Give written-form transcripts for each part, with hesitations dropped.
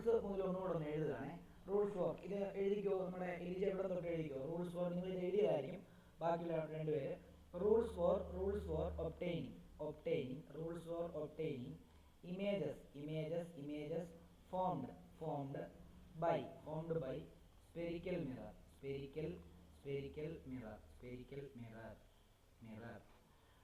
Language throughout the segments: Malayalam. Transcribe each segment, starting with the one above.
റൂൾസ് മുതൽ ഒന്നുകൂടെ ഒന്ന് എഴുതുകയാണേ. റൂൾസ് ഫോർ ഇത് എഴുതിക്കോ, നമ്മുടെ എലിജ ഇവിടെ തൊട്ട് എഴുതിക്കോ. റൂൾസ് ഫോർ നിങ്ങൾ ഇത് എഴുതിയതായിരിക്കും, ബാക്കിയുള്ള രണ്ടുപേര്. Rules for obtaining rules for obtaining images formed by spherical mirror.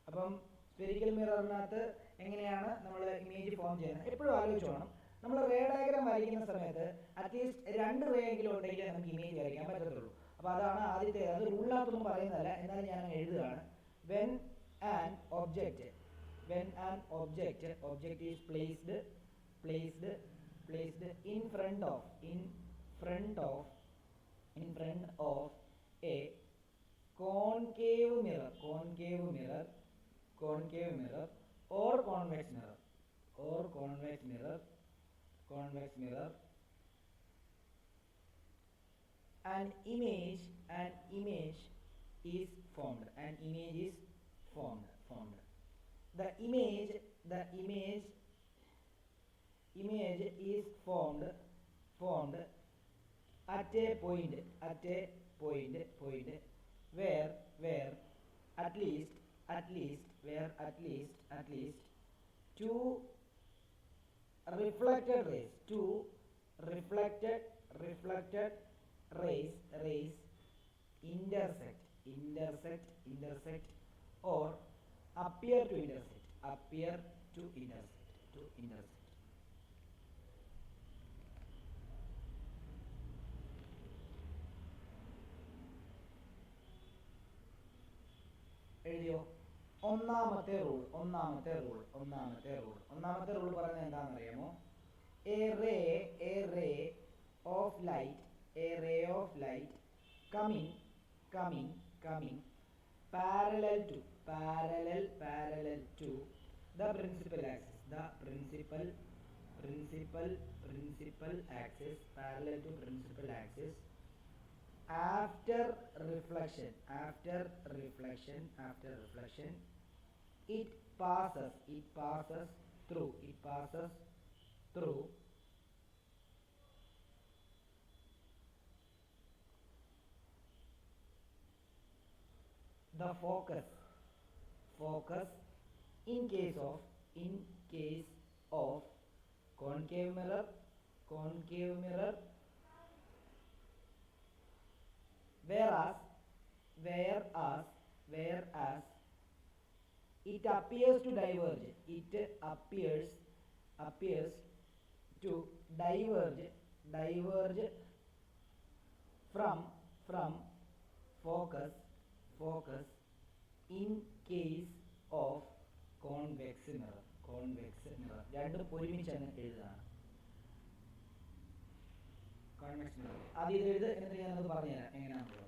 അപ്പം സ്പെരിക്കൽ മിററിനകത്ത് എങ്ങനെയാണ് നമ്മൾ ഇമേജ് ഫോം ചെയ്യുന്നത് എപ്പോഴും ആലോചിച്ചോണം. നമ്മൾ റേ ഡയഗ്രാം വരയ്ക്കുന്ന സമയത്ത് അറ്റ്ലീസ്റ്റ് 2 റേ എങ്കിലും ഉണ്ടെങ്കിൽ നമുക്ക് ഇമേജ് വരയ്ക്കാൻ പറ്റത്തുള്ളൂ. അപ്പോൾ അതാണ് ആദ്യത്തെ, അത് റൂളിനകത്തൊന്നും പറയുന്നതല്ല, എന്നാലും ഞാൻ എഴുതുകയാണ്. when an object is placed in front of a concave mirror or convex mirror an image is formed. The image is formed at a point where at least two reflected rays intersect or appear to intersect. എഴുതിയോ? ഒന്നാമത്തെ റൂൾ പറയുന്നത് എന്താണെന്നറിയാമോ? a ray of light coming parallel to the principal axis parallel to principal axis after reflection it passes through the focus in case of concave mirror whereas it appears to diverge from focus in case of convex mirror രണ്ടും ഒരുമിച്ച് അങ്ങ് എഴുതുകയാണ്. കോൺവെക്സ് മിറർ ആദ്യം എഴുത്, എന്നിട്ട് ഞാനത് പറഞ്ഞുതരാം എങ്ങനെയാണുള്ളത്.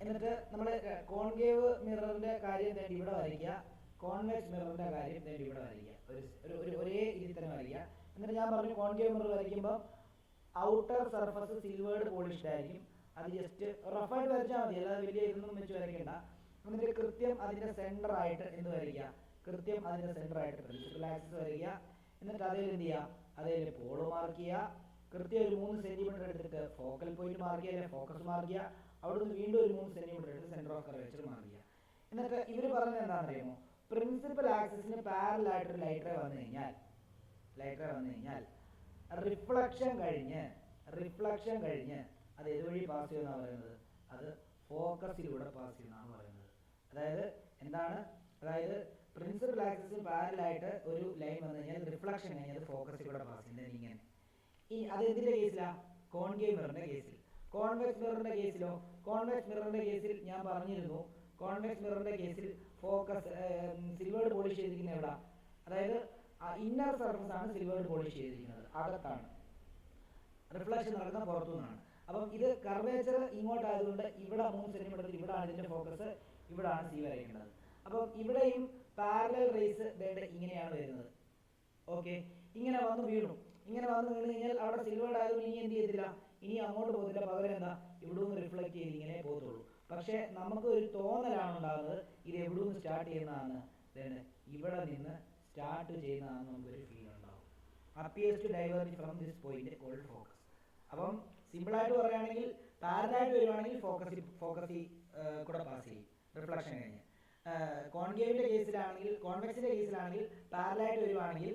എന്നിട്ട് നമ്മൾ കോൺകേവ് മിററിന്റെ കാര്യം തേടി ഇവിടെ വരയ്ക്കുക, കോൺവെക്സ് മിററിന്റെ കാര്യം തേടി ഇവിടെ വരയ്ക്കുക, ഒരേ രീതി തന്നെ വരയ്ക്കുക. എന്നിട്ട് ഞാൻ പറഞ്ഞു കോൺകേവ് മിറർ വരയ്ക്കുമ്പോൾ ഔട്ടർ സർഫസ് സിൽവേർഡ് പോളിഷ്ഡ് ആയിരിക്കും. അത് ജസ്റ്റ് റഫായിട്ട് വരച്ചാൽ മതി, അല്ലാതെ വലിയ ഇതൊന്നും വെച്ച് വരയ്ക്കേണ്ട. എന്നിട്ട് കൃത്യം അതിന്റെ സെന്റർ ആയിട്ട് എന്ത് വരയ്ക്കുക, പ്രിൻസിപ്പൽ ആക്സിസ് വരയ്ക്കുക. എന്നിട്ട് അതേ എന്ത് ചെയ്യുക, അതേ പോള് മാർക്ക് ചെയ്യുക. കൃത്യം ഒരു 3 സെന്റിമീറ്റർ എടുത്തിട്ട് ഫോക്കൽ പോയിന്റ് മാർക്ക് ചെയ്യുക, ഫോക്കസ് മാർക്ക് ചെയ്യുക. അവിടുന്ന് വീണ്ടും ഒരു 3 സെന്റിമീറ്റർ എടുത്ത് സെന്റർ ഓഫ് കർവേച്ചർ മാർക്ക് ചെയ്യുക. എന്നിട്ട് ഇവർ പറഞ്ഞത് എന്താണെന്ന് അറിയാമോ? പ്രിൻസിപ്പൽ ആക്സിസിന് പാരലൽ ആയിട്ടൊരു ലൈറ്റ് റേ വന്നു കഴിഞ്ഞാൽ റിഫ്ലക്ഷൻ കഴിഞ്ഞ് അത് ഏതുവഴി പാസ് ചെയ്യുമെന്നാണ് പറയുന്നത്? അത് ഫോക്കസിലൂടെ പാസ് ചെയ്യുന്നതാണ് പറയുന്നത്. അതായത് എന്താണ്? അതായത് പ്രിൻസിപ്പൽ ആക്സിസിന് പാരലായിട്ട് ഒരു ലൈൻ വന്നു കഴിഞ്ഞാൽ റിഫ്ലക്ഷൻ കഴിഞ്ഞാൽ അത് ഫോക്കസിലൂടെ പാസ് ചെയ്യുന്നത് ഇങ്ങനെ. അത് എന്തിന്റെ കേസിലാണ്? കോൺകേവ് മിററിന്റെ കേസിൽ. കോൺവെക്സ് മിററിന്റെ കേസിൽ ഞാൻ പറഞ്ഞിരുന്നു, കോൺവെക്സ് മിററിന്റെ കേസിൽ ഫോക്കസ് സിൽവേർഡ് പോളിഷ് ചെയ്തിരിക്കുന്നത് എവിടെ? അതായത് ഇന്നർ സർഫസ് ആണ് സിൽവേർഡ് പോളിഷ് ചെയ്തിരിക്കുന്നത്, അകത്താണ്. റിഫ്ലക്ഷൻ നടക്കുന്ന പുറത്തുനിന്നാണ്. അപ്പം ഇത് കർവേച്ചർ ഇങ്ങോട്ടായതുകൊണ്ട് ഇവിടെ 3 സെന്റിമീറ്റർ, ഇവിടാണ് ഇതിന്റെ ഫോക്കസ്, ഇവിടാണ് സി വരയ്ക്കേണ്ടത്. അപ്പം ഇവിടെയും പാരലൽ റേസ് ഇങ്ങനെയാണ് വരുന്നത്. ഓക്കെ, ഇങ്ങനെ വന്ന് വീണു. ഇങ്ങനെ വന്ന് വീണ് കഴിഞ്ഞാൽ അവിടെ സിൽവേർഡ് ആയതുകൊണ്ട് ഇനി എന്ത് ചെയ്തില്ല, ഇനി അങ്ങോട്ട് പോകത്തില്ല, പകരം എന്താ ഇവിടെ നിന്ന് റിഫ്ലക്ട് ചെയ്ത് ഇങ്ങനെ പോകത്തുള്ളൂ. പക്ഷെ നമുക്ക് ഒരു തോന്നലാണ് ഉണ്ടാകുന്നത് ഇത് എവിടെ നിന്ന് സ്റ്റാർട്ട് ചെയ്യുന്നതാണ്, ഇവിടെ നിന്ന് സ്റ്റാർട്ട് ചെയ്യുന്നതാണെന്ന് നമുക്കൊരു ഫീൽ ഉണ്ടാവും. Appears to diverge from this point called focus. അപ്പം സിമ്പിളായിട്ട് പറയുകയാണെങ്കിൽ പാരലായിട്ട് വരുവാണെങ്കിൽ ഫോക്കസ് കൂടെ പാസ് ചെയ്യും റിഫ്ലക്ഷൻ കഴിഞ്ഞ്. കോൺകേവിന്റെ കേസിലാണെങ്കിൽ, കോൺവെക്സിന്റെ കേസിലാണെങ്കിൽ പാരലായിട്ട് വരുവാണെങ്കിൽ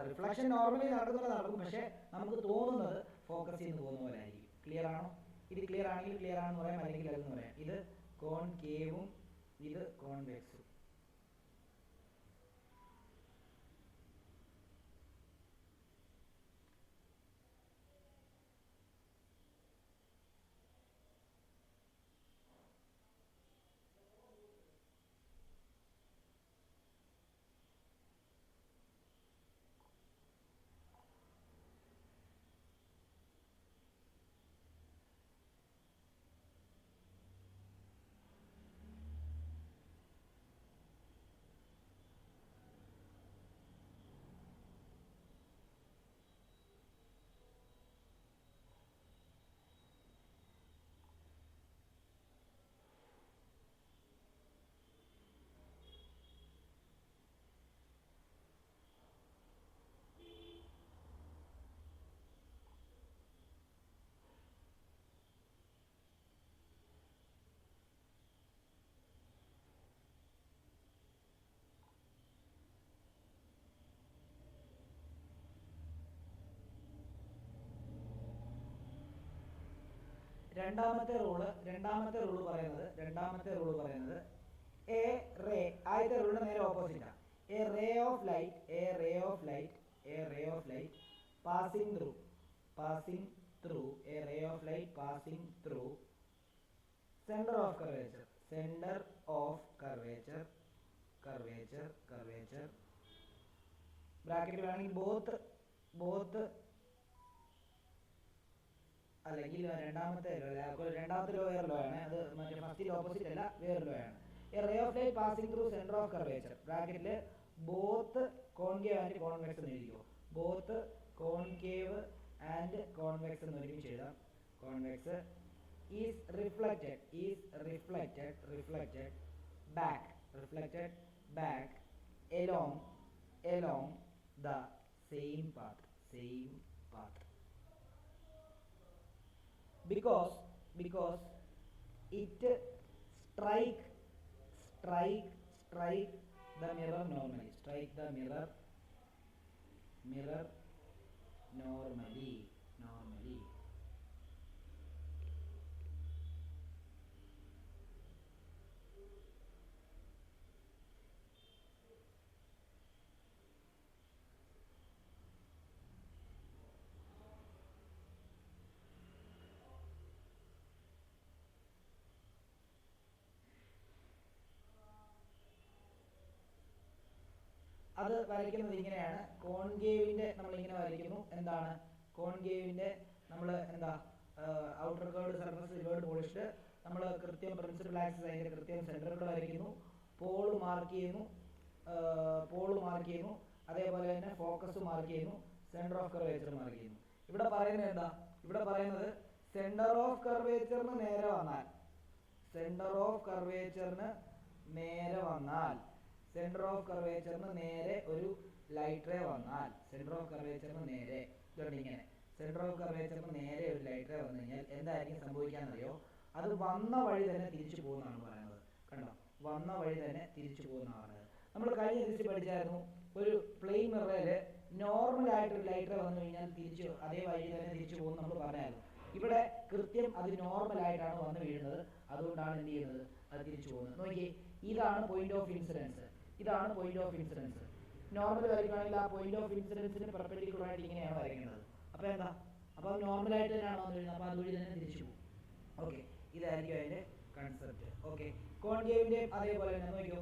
റിഫ്ലക്ഷൻ നോർമലി നടക്കും, പക്ഷെ നമുക്ക് തോന്നുന്നത് ഫോക്കസ് ചെയ്ത് പോകുന്ന പോലെ ആയിരിക്കും. ക്ലിയർ ആണോ? ഇത് ക്ലിയർ ആണെങ്കിൽ ക്ലിയർ ആണെന്ന് പറയാം, അല്ലെങ്കിൽ അല്ലെന്ന് പറയാം. ഇത് കോൺകേവും ഇത് കോൺവെക്സും. രണ്ടാമത്തെ റൂള് പറയുന്നത് എ റേ, ആദ്യത്തെ റൂളിന് നേരെ ഓപ്പോസിറ്റാണ്. A ray of light passing through centre of curvature bracket വേണമെങ്കിൽ ബോത്ത് അല്ലെങ്കിൽ രണ്ടാമത്തെ ലോ വേറെ ലോ ആണ്, അത് മറ്റേ ഫസ്റ്റിൽ ഓപ്പോസിറ്റ് അല്ല, വേറെ ലോ ആണ്. A ray of light passing through centre of curvature ബ്രാക്കറ്റിൽ ബോത്ത് കോൺകേവ് ആൻഡ് കോൺവെക്സ് എന്ന് എഴുതിയോ. ബോത്ത് കോൺകേവ് ആൻഡ് കോൺവെക്സ് എന്ന് ഒരുമിച്ച് എഴുതാം. Convex is reflected back along the same path because it strike the mirror normally. അത് വരയ്ക്കുന്നത് ഇങ്ങനെയാണ്. കോൺകേവിന്റെ നമ്മൾ ഇങ്ങനെ വരയ്ക്കുന്നു. എന്താണ് കോൺകേവിന്റെ നമ്മൾ outer curved surface silvered polished, നമ്മൾ കൃത്യം പ്രിൻസിപ്പൽ ആക്സിസ് അതിന്റെ കൃത്യം സെന്ററുകൾ വരയ്ക്കുന്നു, പോള് മാർക്ക് ചെയ്യുന്നു, അതേപോലെ തന്നെ ഫോക്കസ് മാർക്ക് ചെയ്യുന്നു, സെന്റർ ഓഫ് കർവേച്ചർ മാർക്ക് ചെയ്യുന്നു. ഇവിടെ പറയുന്നത് സെന്റർ ഓഫ് കർവേച്ചറിന് നേരെ വന്നാൽ സെന്റർ ഓഫ് കർവേച്ചറിന് നേരെ ഒരു ലൈറ്റ് റേ വന്നാൽ, സെന്റർ ഓഫ് കർവേച്ചറിന് നേരെ ഒരു ലൈറ്റ് റേ വന്നു കഴിഞ്ഞാൽ എന്തായിരിക്കും സംഭവിക്കാന്നറിയോ? അത് വന്ന വഴി തന്നെ തിരിച്ചു പോകുന്നതാണ് പറയുന്നത്. കണ്ടോ, വന്ന വഴി തന്നെ തിരിച്ചു പോകുന്നതാണ്. നമ്മൾ കഴിഞ്ഞ ദിവസം പഠിച്ചായിരുന്നു, ഒരു പ്ലെയിൻ മിററില് നോർമൽ ആയിട്ടൊരു ലൈറ്റ് റേ വന്നു കഴിഞ്ഞാൽ തിരിച്ചു അതേ വഴി തന്നെ തിരിച്ചു പോകുന്നു നമ്മൾ പറഞ്ഞായിരുന്നു. ഇവിടെ കൃത്യം അത് നോർമൽ ആയിട്ടാണ് വന്ന് വീഴുന്നത്, അതുകൊണ്ടാണ് എന്ത് ചെയ്യുന്നത്, അത് തിരിച്ചു പോകുന്നത്. നോക്കിയേ, ഇതാണ് പോയിന്റ് ഓഫ് ഇൻസിഡൻസ്. നോർമൽ വരയ്ക്കുകയാണെങ്കിൽ ആ പോയിന്റ് ഓഫ് ഇൻസിഡൻസിന് പെർപെൻഡിക്കുലർ ആയിട്ട് ഇങ്ങനെയാണ് വരയ്ക്കുന്നത്. അപ്പോൾ എന്താ, അപ്പോൾ നോർമൽ ആയിട്ട് തന്നെയാണ് വന്നു വീഴുന്നത്, അപ്പോൾ അതുവഴി തന്നെ തിരിച്ചു പോകും. ഓക്കെ, ഇതായിരിക്കും അതിന്റെ കൺസെപ്റ്റ്. ഓക്കെ, കോൺകേവിന്റെയും അതേപോലെ തന്നെ നോക്കിയോ,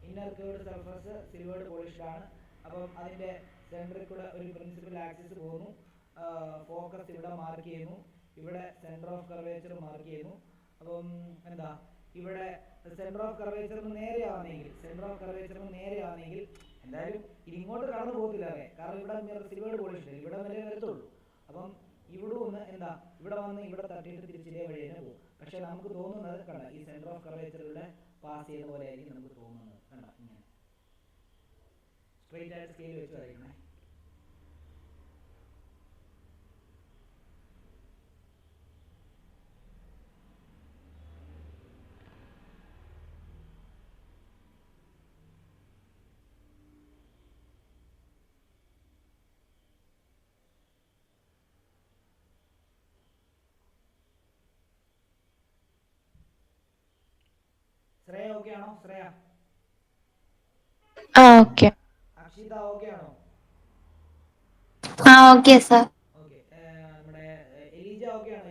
inner curved surface silvered polished ആണ്. അപ്പം അതിന്റെ സെന്ററിൽ കൂടെ ഒരു പ്രിൻസിപ്പൽ ആക്സിസ് പോകുന്നു, ഫോക്കസ് ഇവിടെ മാർക്ക് ചെയ്യുന്നു, ഇവിടെ സെന്റർ ഓഫ് കർവേച്ചർ മാർക്ക് ചെയ്യുന്നു. അപ്പം ഇവിടെ സെന്റർ ഓഫ് കർവേച്ചറിന് നേരെയാണെങ്കിൽ എന്തായാലും ഇത് ഇങ്ങോട്ട് കടന്നു പോകത്തില്ല, കാരണം ഇവിടെ മിറർ സിൽവേർഡ് പോളിഷ് ഇവിടെ വരെ വരത്തുള്ളൂ. അപ്പം ഇവിടെ ഒന്ന് എന്താ ഇവിടെ വന്ന് ഇവിടെ തട്ടിയിട്ട് തിരിച്ചിതേ വഴി തന്നെ പോകും. പക്ഷെ നമുക്ക് തോന്നുന്നത് കണ്ട ഈ സെന്റർ ഓഫ് കർവേച്ചറിലൂടെ പാസ് ചെയ്യുന്ന പോലെ ആയിരിക്കും നമുക്ക് തോന്നുന്നത്. കണ്ട ഇങ്ങനെ സ്ട്രെയിറ്റ് ആയിട്ട് സ്കെയിൽ വെച്ച് വരയ്ക്കണേ. ശ്രേയ ഓക്കെ ആണോ? ശ്രേയ ഓക്കെ. അക്ഷിത ഓക്കെ ആണോ? Okay sir. ഓക്കെ. നമ്മുടെ എലീജ ഓക്കെ ആണോ?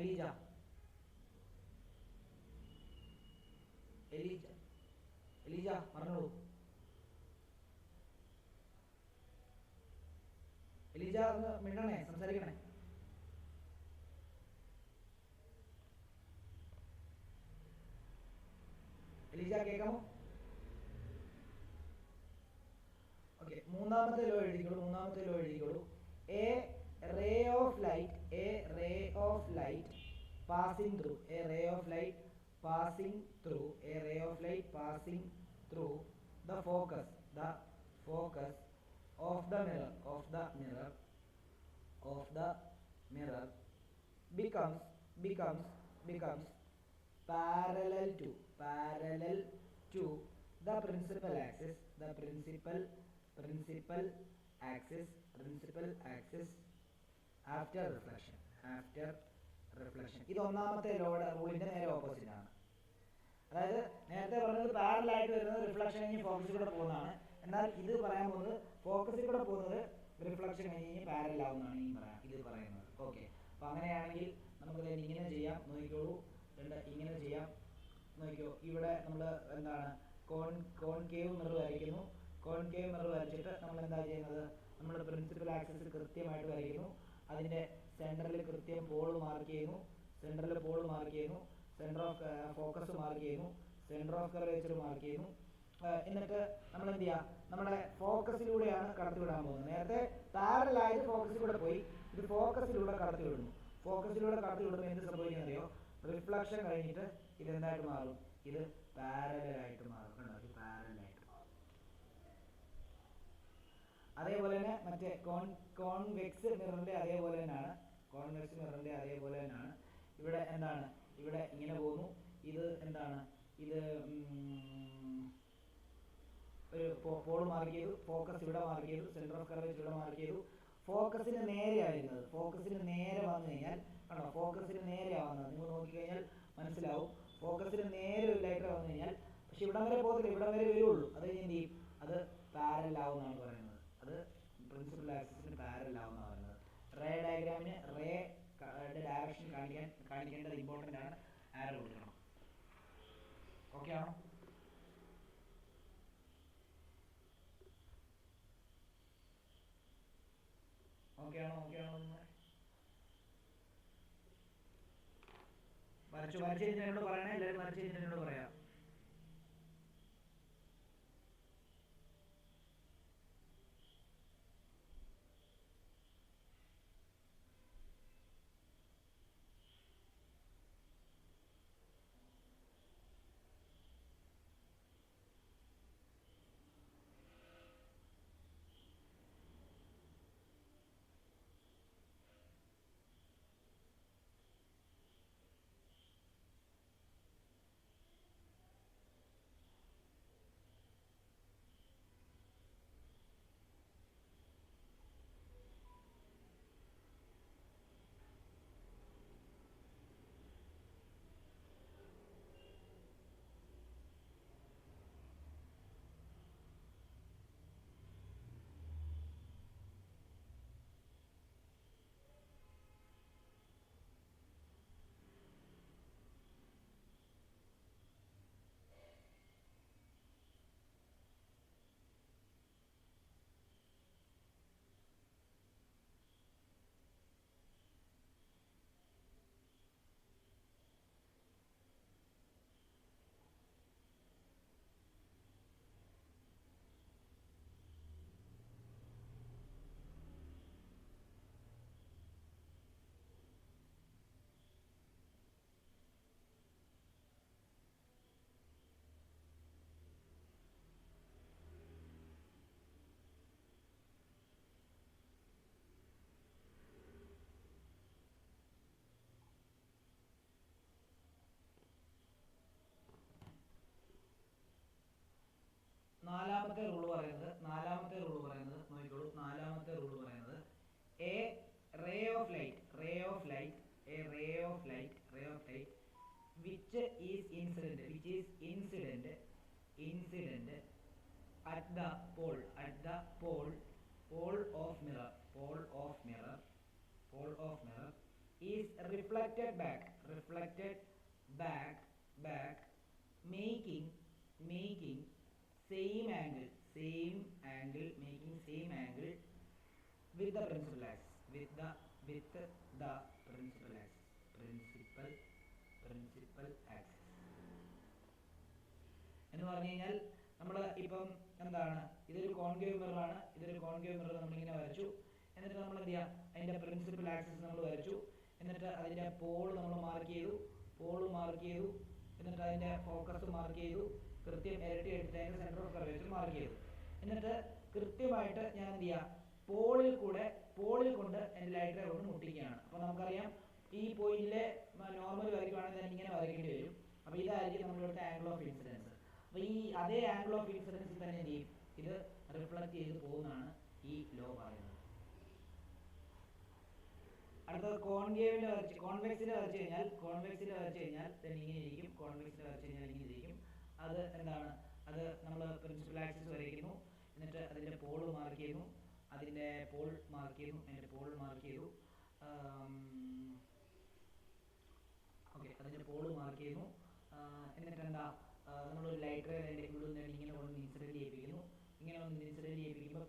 എലീജ പറഞ്ഞോളൂ. എലീജ ഒന്ന് മിണ്ടണേ, സംസാരിക്കണേ. എലീജ കേൾക്കാമോ? ഓക്കെ. മൂന്നാമത്തെ ലോ എഴുതിക്കോളൂ. A ray of light passing through the focus of the mirror becomes parallel to the principal axis after reflection. ഇത് ഒന്നാമത്തെ റൂളിന്റെ നേരെ ഓപ്പോസിറ്റ് ആണ്. അതായത് നേരത്തെ പറഞ്ഞത് പാരലൽ ആയിട്ട് വരുന്നത് റിഫ്ലക്ഷൻ കഴിഞ്ഞ് ഫോക്കസിൽ കൂടെ പോകുന്നതാണ്. എന്നാൽ ഇത് പറയാൻ പോകുന്നത് ഫോക്കസിൽ കൂടെ പോകുന്നത് റിഫ്ലക്ഷൻ കഴിഞ്ഞ് പാരലൽ ആവുന്നതാണ് ഇത് പറയുന്നത്. ഓക്കെ. അപ്പൊ അങ്ങനെയാണെങ്കിൽ നമുക്ക് ഇങ്ങനെ ചെയ്യാം. നോക്കിക്കോളൂ. ഇങ്ങനെ ചെയ്യാം. നോക്കിക്കോ. ഇവിടെ നമ്മൾ എന്താണ് കോൺകേവ് മിറർ വരയ്ക്കുന്നു. കോൺകേവ് മിറർ വരച്ചിട്ട് നമ്മൾ എന്താ ചെയ്യുന്നത്? നമ്മൾ പ്രിൻസിപ്പൽ ആക്സിസ് കൃത്യമായിട്ട് വരയ്ക്കുന്നു. അതിന്റെ സെന്ററിൽ കൃത്യം പോൾ മാർക്ക് ചെയ്യുന്നു. സെന്റർ ഓഫ് ഫോക്കസ് മാർക്ക് ചെയ്യുന്നു. സെന്റർ ഓഫ് കർവേച്ചർ മാർക്ക് ചെയ്യുന്നു. എന്നിട്ട് നമ്മൾ എന്ത് ചെയ്യുക? നമ്മുടെ ഫോക്കസിലൂടെയാണ് കടത്തിവിടാൻ പോകുന്നത്. നേരത്തെ പാരലായിട്ട് ഫോക്കസിലൂടെ പോയി, ഇത് ഫോക്കസിലൂടെ കടത്തിവിടുന്നു. കടത്തിവിടുമ്പോൾ എന്ത് സംഭവിക്കുന്നറിയോ? റിഫ്ലക്ഷൻ കഴിഞ്ഞിട്ട് ഇത് എന്തായിട്ട് മാറും? ഇത് പാരലായിട്ട് മാറും. അതേപോലെ തന്നെ മറ്റേ കോൺവെക്സ് മിററിന്റെ അതേപോലെ തന്നെയാണ്. ഇവിടെ എന്താണ്? ഇവിടെ ഇങ്ങനെ പോകുന്നു. ഇത് എന്താണ്? ഇത് ഒരു പോൾ മാർക്ക് ചെയ്തു. ഫോക്കസ് ഇവിടെ മാർക്ക് ചെയ്തു. സെന്റർ ഓഫ് കർവേച്ചർ ഇവിടെ മാർക്ക് ചെയ്തു. ഫോക്കസിന് നേരെയാണ് വരുന്നത്. ഫോക്കസിന് നേരെ വന്നു കഴിഞ്ഞാൽ കണ്ടോ? ഫോക്കസിന് നേരെയാണ് വന്നത്. നിങ്ങൾ നോക്കിക്കഴിഞ്ഞാൽ മനസ്സിലാവും. ഫോക്കസിന് നേരെ ഒരു ലൈറ്റർ വന്നു കഴിഞ്ഞാൽ, പക്ഷെ ഇവിടം വരെ പോകത്തില്ല, ഇവിടം വരെ വരുള്ളൂ. അത് കഴിഞ്ഞ് എന്ത് ചെയ്യും? അത് പാരലൽ ആവുമെന്നാണ് പറയുന്നത്. അത് പ്രിൻസിപ്പൽ ആക്സിസിന് പാരലൽ ആവുമെന്നാണ് പറയുന്നത്. റേ ഡയഗ്രാമിന് ഡയറക്ഷൻ കാണിക്കേണ്ടത് ഇമ്പോർട്ടൻ്റ് ആണ്. ആരോ കൊടുക്കണം. ഓക്കെ ആണോ? വരച്ചു കഴിഞ്ഞിട്ട് എന്നോട് പറയണേ. എല്ലാവരും വരച്ചു കഴിഞ്ഞിട്ട് എന്നോട് പറയാം. of light which is incident at the pole of mirror is reflected back making same angle with the principal axis principal axis എന്ന് പറഞ്ഞു കഴിഞ്ഞാൽ നമ്മൾ ഇപ്പം എന്താണ്, ഇതൊരു കോൺകേവ് മിററാണ്. നമ്മളിങ്ങനെ വരച്ചു. എന്നിട്ട് നമ്മൾ എന്ത് ചെയ്യുക, അതിൻ്റെ പ്രിൻസിപ്പൽ ആക്സിസ് നമ്മൾ വരച്ചു. എന്നിട്ട് അതിൻ്റെ പോൾ നമ്മൾ മാർക്ക് ചെയ്തു. എന്നിട്ട് അതിൻ്റെ ഫോക്കസ് മാർക്ക് ചെയ്തു. കൃത്യം ഇരട്ടി എടുത്ത് അതിൻ്റെ സെൻറ്റർ ഓഫ് കർവേച്ചർ മാർക്ക് ചെയ്തു. എന്നിട്ട് കൃത്യമായിട്ട് ഞാൻ എന്ത് ചെയ്യുക, പോളിൽ കൊണ്ട് എൻ്റെ ലൈറ്ററെ കൊണ്ട് മുട്ടിക്കുകയാണ്. അപ്പോൾ നമുക്കറിയാം ഈ പോയിന്റിലെ നോർമൽ വരയ്ക്കുകയാണെങ്കിൽ തന്നെ ഇങ്ങനെ വരയ്ക്കേണ്ടി വരും. അപ്പോൾ ഇതായിരിക്കും നമ്മളിവിടുത്തെ ആംഗിൾ ഓഫ് ഇൻസിഡൻസ്. അപ്പോൾ ഈ അതേ ആംഗിൾ ഓഫ് ഇൻസിഡൻസിൽ തന്നെ എന്ത് ചെയ്യും, ഇത് റിഫ്ലക്ട് ചെയ്ത് പോകുന്നതാണ് ഈ ലോ പറയുന്നത്. അടുത്തത് കോൺവെക്സിൽ വരച്ച് കഴിഞ്ഞാൽ ഇങ്ങനെ ഇരിക്കും. അത് എന്താണ്, അത് നമ്മൾ പ്രിൻസിപ്പൽ ആക്സിസ് വരയ്ക്കുന്നു. എന്നിട്ട് അതിൻ്റെ പോൾ മാർക്ക് ചെയ്യുന്നു. അതിൻ്റെ പോൾ മാർക്ക് ചെയ്തു. അതിൻ്റെ പോൾ മാർക്ക് ചെയ്തു. എന്നിട്ട് എന്താ, നമ്മളൊരു ലൈറ്ററെ അതിൻ്റെ ഉള്ളിൽ നിന്ന് ഇങ്ങനെ ഒന്ന് ഇൻസിഡൻറ്റ് ചെയ്യിപ്പിക്കുന്നു.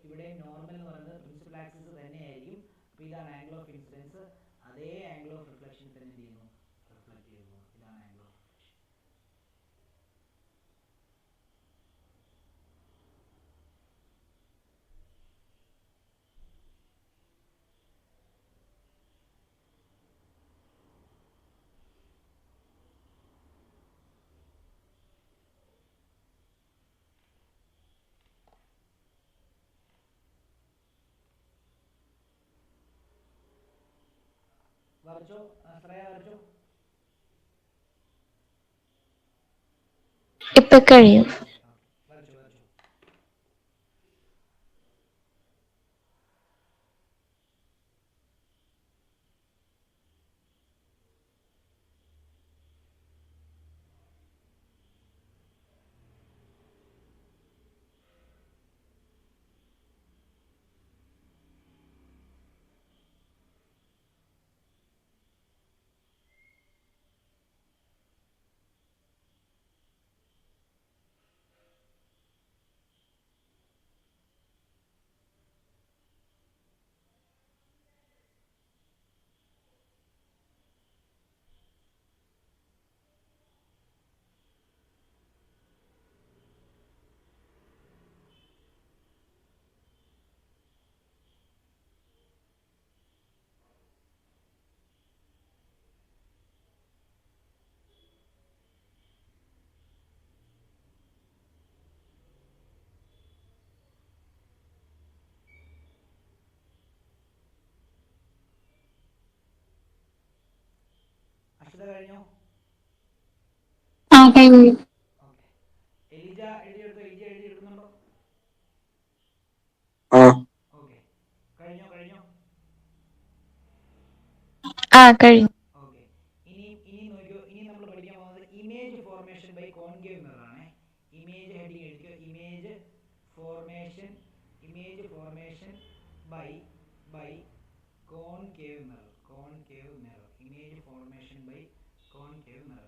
ഇവിടെയും നോർമൽ എന്ന് പറയുന്നത് പ്രിൻസിപ്പൽ ആക്സിസ് തന്നെയായിരിക്കും. അപ്പോൾ ഇതാണ് ആംഗിൾ ഓഫ് ഇൻസിഡൻസ്. അതേ ആംഗിൾ ഓഫ് റിഫ്ലക്ഷൻ തന്നെ എന്ത് ചെയ്യുന്നു, റിഫ്ലക്ട് ചെയ്യുന്നു. ഇതാണ് ആംഗിൾ ഓഫ് റിഫ്ലക്ഷൻ. വരച്ചോ ശ്രേയ, വരച്ചോ. ഇപ്പൊ കഴിയും. അശ്വത കഴിഞ്ഞോ? കഴിഞ്ഞു. എലിജ എഴുതിയെടുക്കുന്നുണ്ടോ? ഓക്കെ, കഴിഞ്ഞോ? കഴിഞ്ഞു. ഓക്കെ, ഇനി നോക്കിയോ. ഇനി നമ്മൾ പഠിക്കാൻ പോകുന്നത് image formation by concave mirror ആണ്. ഇമേജ് ഹെഡിങ് എഴുതിയോ. Image formation by concave mirror.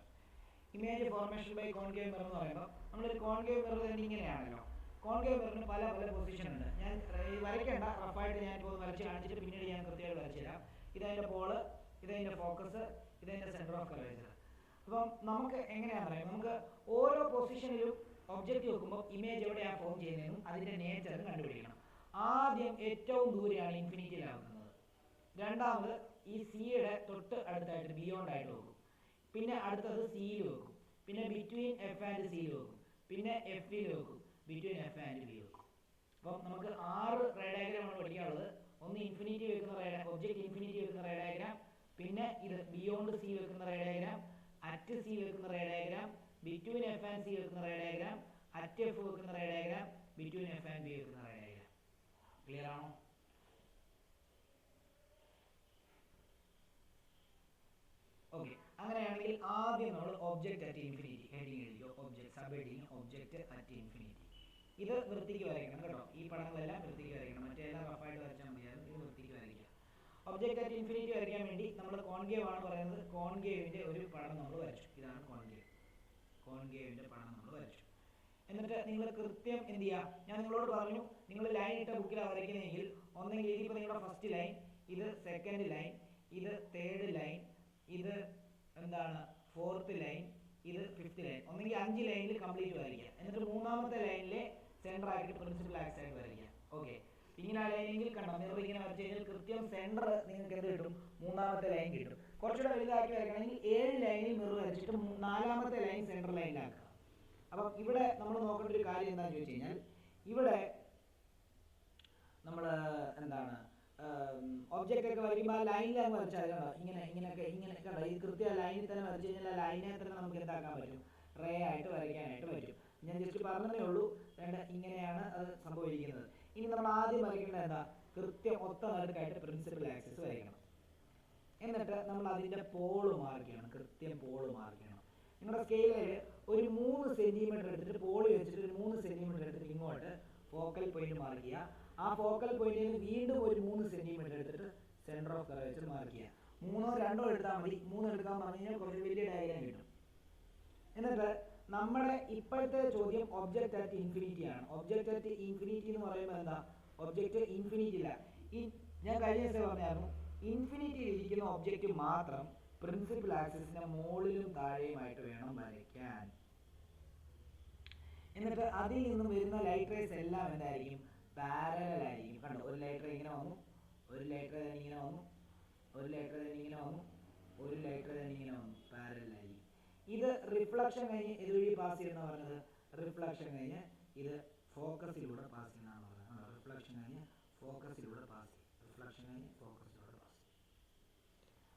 Image formation by concave mirror എന്ന് പറയുമ്പോൾ നമ്മളൊരു കോൺകേവ് മിറർ തന്നെ ഇങ്ങനെയാണല്ലോ. കോൺകേവ് മിററിന് പല പൊസിഷൻ ഉണ്ട്. ഞാൻ വരയ്ക്കേണ്ട, റഫായിട്ട് ഞാനിപ്പോൾ വരച്ച് കാണിച്ചിട്ട് പിന്നീട് ഞാൻ കൃത്യമായിട്ട് വരച്ചു തരാം. ഇതതിൻ്റെ പോള്, ഇതതിൻ്റെ ഫോക്കസ്, ഇതതിൻ്റെ സെൻറ്റർ ഓഫ് കർവേച്ചർ. അപ്പം നമുക്ക് എങ്ങനെയാണെന്ന് പറയാം, നമുക്ക് ഓരോ പൊസിഷനിലും ഒബ്ജക്റ്റ് വെക്കുമ്പോൾ ഇമേജ് എവിടെയാണ് ഫോം ചെയ്യുന്നതെന്നും അതിൻ്റെ നേച്ചറും കണ്ടുപിടിക്കണം. ആദ്യം ഏറ്റവും ദൂരെയാണ് ഇൻഫിനിറ്റിയിലാവുന്നത്. രണ്ടാമത് ഈ സിയുടെ തൊട്ട് അടുത്തായിട്ട് ബിയോണ്ട് ആയിട്ട് വെക്കും. പിന്നെ അടുത്തത് സിയിൽ വെക്കും. പിന്നെ ബിറ്റ്വീൻ എഫ് ആൻഡ് സിയിൽ വെക്കും. പിന്നെ എഫിൽ വെക്കും. ബിറ്റ്വീൻ എഫ് ആൻഡ് ബി വെക്കും. അപ്പം നമുക്ക് 6 റേ ഡയഗ്രാമാണ് പഠിക്കാനുള്ളത്. ഒന്ന് ഇൻഫിനിറ്റി വെക്കുന്ന ഒബ്ജക്റ്റ് ഇൻഫിനിറ്റി വെക്കുന്ന റേ ഡയഗ്രാം. പിന്നെ ഇത് ബിയോണ്ട് സി വെക്കുന്ന റേ ഡയഗ്രാം, അറ്റ് സി വെക്കുന്ന ray diagram, between F and C വെക്കുന്ന റേ ഡയഗ്രാം, അറ്റ് എഫ് വെക്കുന്ന ray diagram, between F and B വെക്കുന്ന റേ ഡയഗ്രാം. ക്ലിയർ ആണോ? ഓക്കെ, അങ്ങനെയാണെങ്കിൽ ആദ്യം നമ്മൾ ഒബ്ജക്റ്റ് അറ്റ് ഇൻഫിനിറ്റി ഹെഡിങ് എഴുതിയോ. Object sub heading object at infinity. ഇത് വൃത്തിക്ക് വരയ്ക്കണം കേട്ടോ. ഈ പടങ്ങളെല്ലാം വൃത്തിക്ക് വരയ്ക്കണം. മറ്റെല്ലാം റഫായിട്ട് വരച്ചാൽ മതിയായിരുന്നു. ഇത് വൃത്തിക്ക് വരയ്ക്കുക. ഒബ്ജക്റ്റ് അറ്റ് ഇൻഫിനിറ്റി വരയ്ക്കാൻ വേണ്ടി നമ്മൾ കോൺകേവ് ആണ് പറയുന്നത്. കോൺകേവിന്റെ ഒരു പടം നമ്മൾ വരച്ചു. ഇതാണ് കോൺകേവ്. കോൺകേവിന്റെ പടം നമ്മൾ വരച്ചു. എന്നിട്ട് നിങ്ങൾ കൃത്യം എന്ത് ചെയ്യുക, ഞാൻ നിങ്ങളോട് പറഞ്ഞു, നിങ്ങൾ ലൈൻ ഇട്ട ബുക്കിലാണ് വരയ്ക്കുന്നതെങ്കിൽ ഒന്നെങ്കിൽ ഇതിപ്പോൾ നിങ്ങളുടെ ഫസ്റ്റ് ലൈൻ, ഇത് സെക്കൻഡ് ലൈൻ, ഇത് തേർഡ് ലൈൻ, ഇത് എന്താണ് ഫോർത്ത് ലൈൻ, ഇത് ഫിഫ്ത്ത് ലൈൻ. ഒന്നെങ്കിൽ 5 ലൈനിൽ കംപ്ലീറ്റ് വരയ്ക്കുക. എന്നിട്ട് മൂന്നാമത്തെ ലൈനിലെ സെൻറ്റർ ആയിട്ട് പ്രിൻസിപ്പൽ ആക്സ് ആയിട്ട് വരയ്ക്കുക. ഓക്കെ, ഇങ്ങനെ ആ ലൈനെങ്കിൽ കണ്ടോ, മിറർ ഇങ്ങനെ വരച്ച് കഴിഞ്ഞാൽ കൃത്യം സെൻറ്റർ നിങ്ങൾക്ക് എന്ത് കിട്ടും, മൂന്നാമത്തെ ലൈൻ കിട്ടും. കുറച്ചുകൂടെ വലുതാക്കി വരയ്ക്കണമെങ്കിൽ 7 ലൈനിൽ മിറർ വരച്ചിട്ട് 4ാമത്തെ ലൈൻ സെൻറ്റർ ലൈനിലാക്കുക. അപ്പം ഇവിടെ നമ്മൾ നോക്കേണ്ട ഒരു കാര്യം എന്താണെന്ന് ചോദിച്ചു കഴിഞ്ഞാൽ, ഇവിടെ നമ്മൾ എന്താണ് ഒബ്ജക്റ്റ് ഒക്കെ വരയ്ക്കുമ്പോൾ ആ ലൈനിൽ അങ്ങ് വരച്ചാൽ കേട്ടോ, ഇങ്ങനെയൊക്കെ ഇങ്ങനെ കേട്ടോ, ഈ കൃത്യം ആ ലൈനിൽ തന്നെ വരച്ച് കഴിഞ്ഞാൽ ആ ലൈനെ തന്നെ നമുക്ക് എന്താക്കാൻ പറ്റും, റേ ആയിട്ട് വരയ്ക്കാനായിട്ട് പറ്റും. ഞാൻ ജസ്റ്റ് പറഞ്ഞതേ ഉള്ളൂ. ഇങ്ങനെയാണ് അത് സംഭവിക്കുന്നത്. ഇനി നമ്മൾ ആദ്യം വരയ്ക്കേണ്ടത് എന്താ, കൃത്യം ഒത്ത നടുക്കായിട്ട് പ്രിൻസിപ്പൽ ആക്സിസ് വരയ്ക്കണം. എന്നിട്ട് നമ്മൾ അതിൻ്റെ പോള് മാർക്ക് ചെയ്യണം. കൃത്യം പോള് മാർക്ക് ചെയ്യണം. നിങ്ങളുടെ സ്കെയിലിൽ ഒരു 3 സെൻറ്റിമീറ്റർ എടുത്തിട്ട് പോളി വെച്ചിട്ട് ഒരു 3 സെൻറ്റിമീറ്റർ എടുത്തിട്ട് ഇങ്ങോട്ട് ഫോക്കൽ പോയിന്റ് മാർക്ക് ചെയ്യുക. ആ ഫോക്കൽ പോയിന്റിൽ നിന്ന് വീണ്ടും ഒരു 3 സെൻറ്റിമീറ്റർ എടുത്തിട്ട് സെൻറ്റർ ഓഫ് കർവ് വെച്ച് മാർക്ക് ചെയ്യുക. 3ഓ 2ഓ എടുത്താൽ മതി. 3 എടുക്കാൻ പറഞ്ഞു കഴിഞ്ഞാൽ കുറച്ച് വലിയ ഡയഗ്രാം കിട്ടും. എന്നിട്ട് നമ്മുടെ ഇപ്പോഴത്തെ ചോദ്യം ഒബ്ജക്റ്റ് അറ്റ് ഇൻഫിനിറ്റി ആണ്. ഒബ്ജക്റ്റ് അറ്റ് ഇൻഫിനിറ്റി എന്ന് പറയുമ്പോൾ എന്താ, ഒബ്ജക്റ്റ് ഇൻഫിനിറ്റി ഇല്ല. ഞാൻ കഴിഞ്ഞ ദിവസം പറഞ്ഞായിരുന്നു, ഇൻഫിനിറ്റിയിൽ ഇരിക്കുന്ന ഒബ്ജക്റ്റ് മാത്രം പ്രിൻസിപ്പൽ ആക്സിസിന്റെ മുകളിലും താഴെയുമായിട്ട് വേണം വരയ്ക്കാൻ. എന്നിട്ട് അതിൽ നിന്നും വരുന്ന ലൈറ്റ് റേസ് എല്ലാം എന്തായിരിക്കും, പാരലൽ ആയിരിക്കും. കണ്ടോ, ഒരു ലൈറ്റ് റേ ഇങ്ങനെ വന്നു, ഒരു ലൈറ്റ് റേ തന്നെ ഇങ്ങനെ വന്നു, ഒരു ലൈറ്റ് റേ തന്നെ ഇങ്ങനെ വന്നു, ഒരു ലൈറ്റ് റേ തന്നെ ഇങ്ങനെ വന്നു, പാരലൽ ആയിരിക്കും. ഇത് റിഫ്ലക്ഷൻ കഴിഞ്ഞ് ഇതുവഴി പാസ് ചെയ്യുന്ന പറഞ്ഞത്, റിഫ്ലക്ഷൻ കഴിഞ്ഞ് ഇത് ഫോക്കസിലൂടെ പാസ് ചെയ്യുന്നതാണ് പറഞ്ഞത്. റിഫ്ലക്ഷൻ കഴിഞ്ഞ് ഫോക്കസിലൂടെ പാസ് ചെയ്യും. റിഫ്ലക്ഷൻ കഴിഞ്ഞ് ഫോക്കസിലൂടെ പാസ് ചെയ്യും.